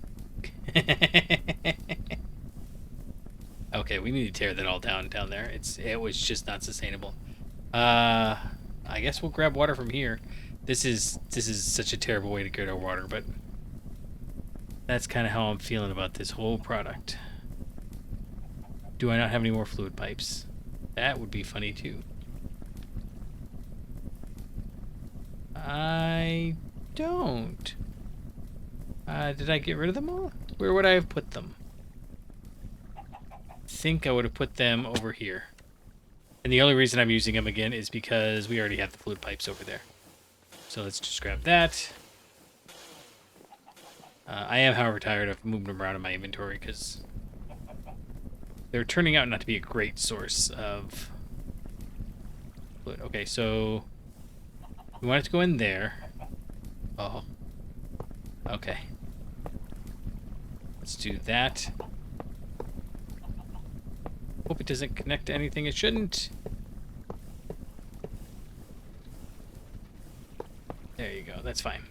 Speaker 1: Okay, we need to tear that all down there. It was just not sustainable. I guess we'll grab water from here. This is such a terrible way to get our water, but that's kind of how I'm feeling about this whole product. Do I not have any more fluid pipes? That would be funny too. I don't. Did I get rid of them all? Where would I have put them? I think I would have put them over here. And the only reason I'm using them again is because we already have the fluid pipes over there. So let's just grab that. I am, however, tired of moving them around in my inventory because they're turning out not to be a great source of fluid. Okay, so we want it to go in there. Oh. Okay. Let's do that. Hope it doesn't connect to anything it shouldn't. There you go. That's fine.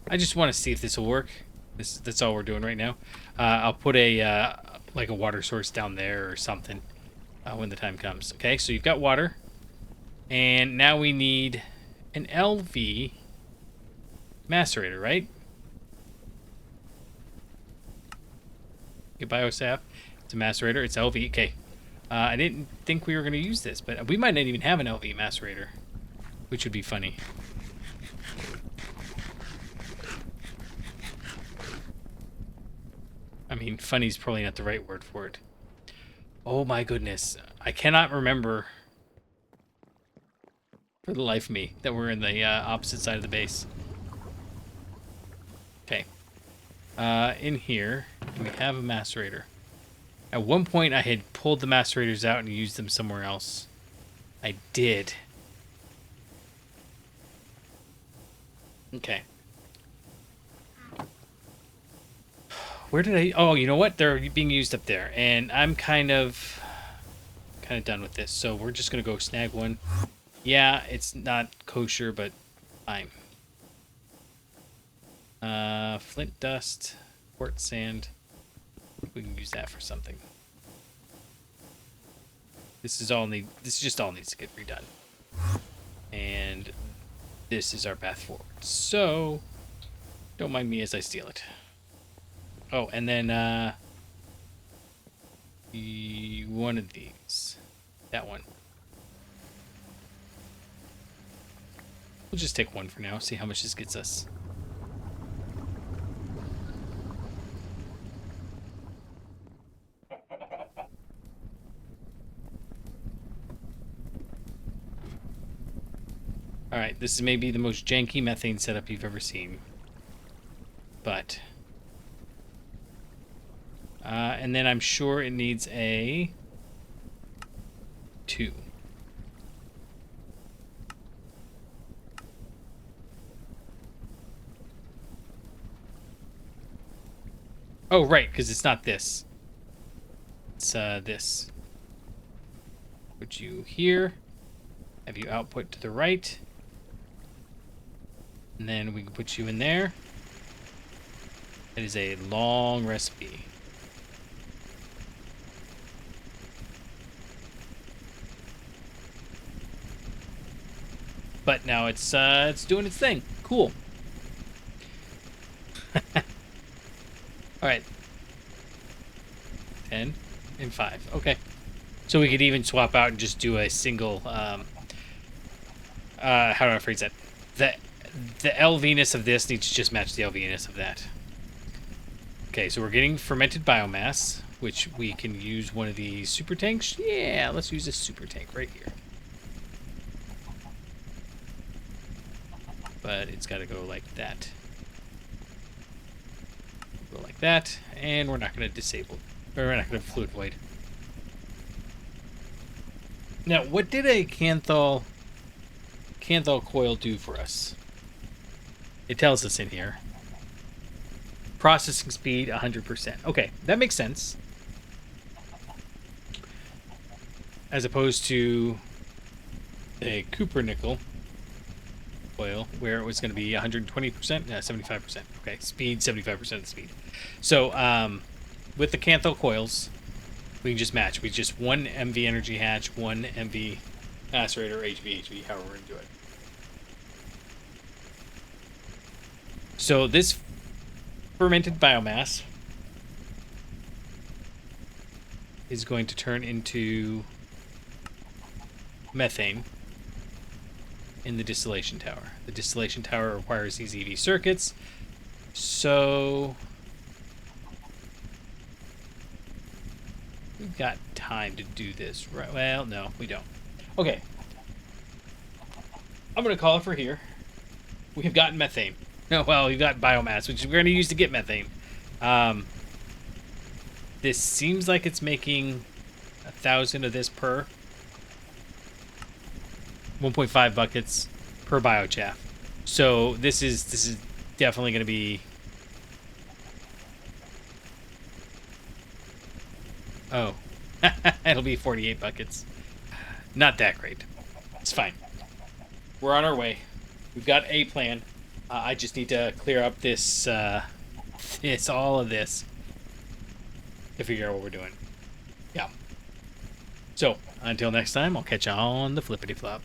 Speaker 1: I just want to see if this will work. That's all we're doing right now. I'll put a like a water source down there or something when the time comes. Okay, so you've got water, and now we need an LV macerator, right? Get biosap. It's a macerator. It's LV. Okay. I didn't think we were going to use this, but we might not even have an LV macerator, which would be funny. I mean, funny's probably not the right word for it. Oh my goodness. I cannot remember for the life of me that we're in the opposite side of the base. Okay. In here, we have a macerator. At one point, I had pulled the macerators out and used them somewhere else. I did. Okay. Where did I... Oh, you know what? They're being used up there. And I'm kind of done with this. So we're just going to go snag one. Yeah, it's not kosher, but fine. Flint dust, quartz sand. We can use that for something. This just all needs to get redone. And this is our path forward. So don't mind me as I steal it. Oh, and then one of these. That one. We'll just take one for now, see how much this gets us. Alright, this is maybe the most janky methane setup you've ever seen. But... and then I'm sure it needs a... 2. Oh, right, because it's not this. It's this. Put you here. Have you output to the right. And then we can put you in there. It is a long recipe. But now it's doing its thing. Cool. All right. 10 and 5. Okay. So we could even swap out and just do a single. How do I phrase that? The LV-ness of this needs to just match the LV-ness of that. Okay, so we're getting fermented biomass, which we can use one of these super tanks. Yeah, let's use this super tank right here. But it's got to go like that. Go like that, and we're not going to disable, or we're not going to fluid void. Now, what did a Canthal coil do for us? It tells us in here. Processing speed 100%. Okay, that makes sense. As opposed to a Cupronickel coil, where it was going to be 120%, 75%. Okay, speed 75% of the speed. So with the Canthal coils, we can just match. We just one MV energy hatch, one MV macerator, HV, however we're going to do it. So this fermented biomass is going to turn into methane in the distillation tower. The distillation tower requires these EV circuits, so we've got time to do this, right? Well, no, we don't. Okay. I'm going to call it for here. We've gotten methane. No, well, we've got biomass, which we're going to use to get methane. This seems like it's making 1,000 of this per. 1.5 buckets per biochaff. So this is definitely going to be... Oh. It'll be 48 buckets. Not that great. It's fine. We're on our way. We've got a plan. I just need to clear up this, all of this to figure out what we're doing. Yeah. So, until next time, I'll catch you on the flippity flop.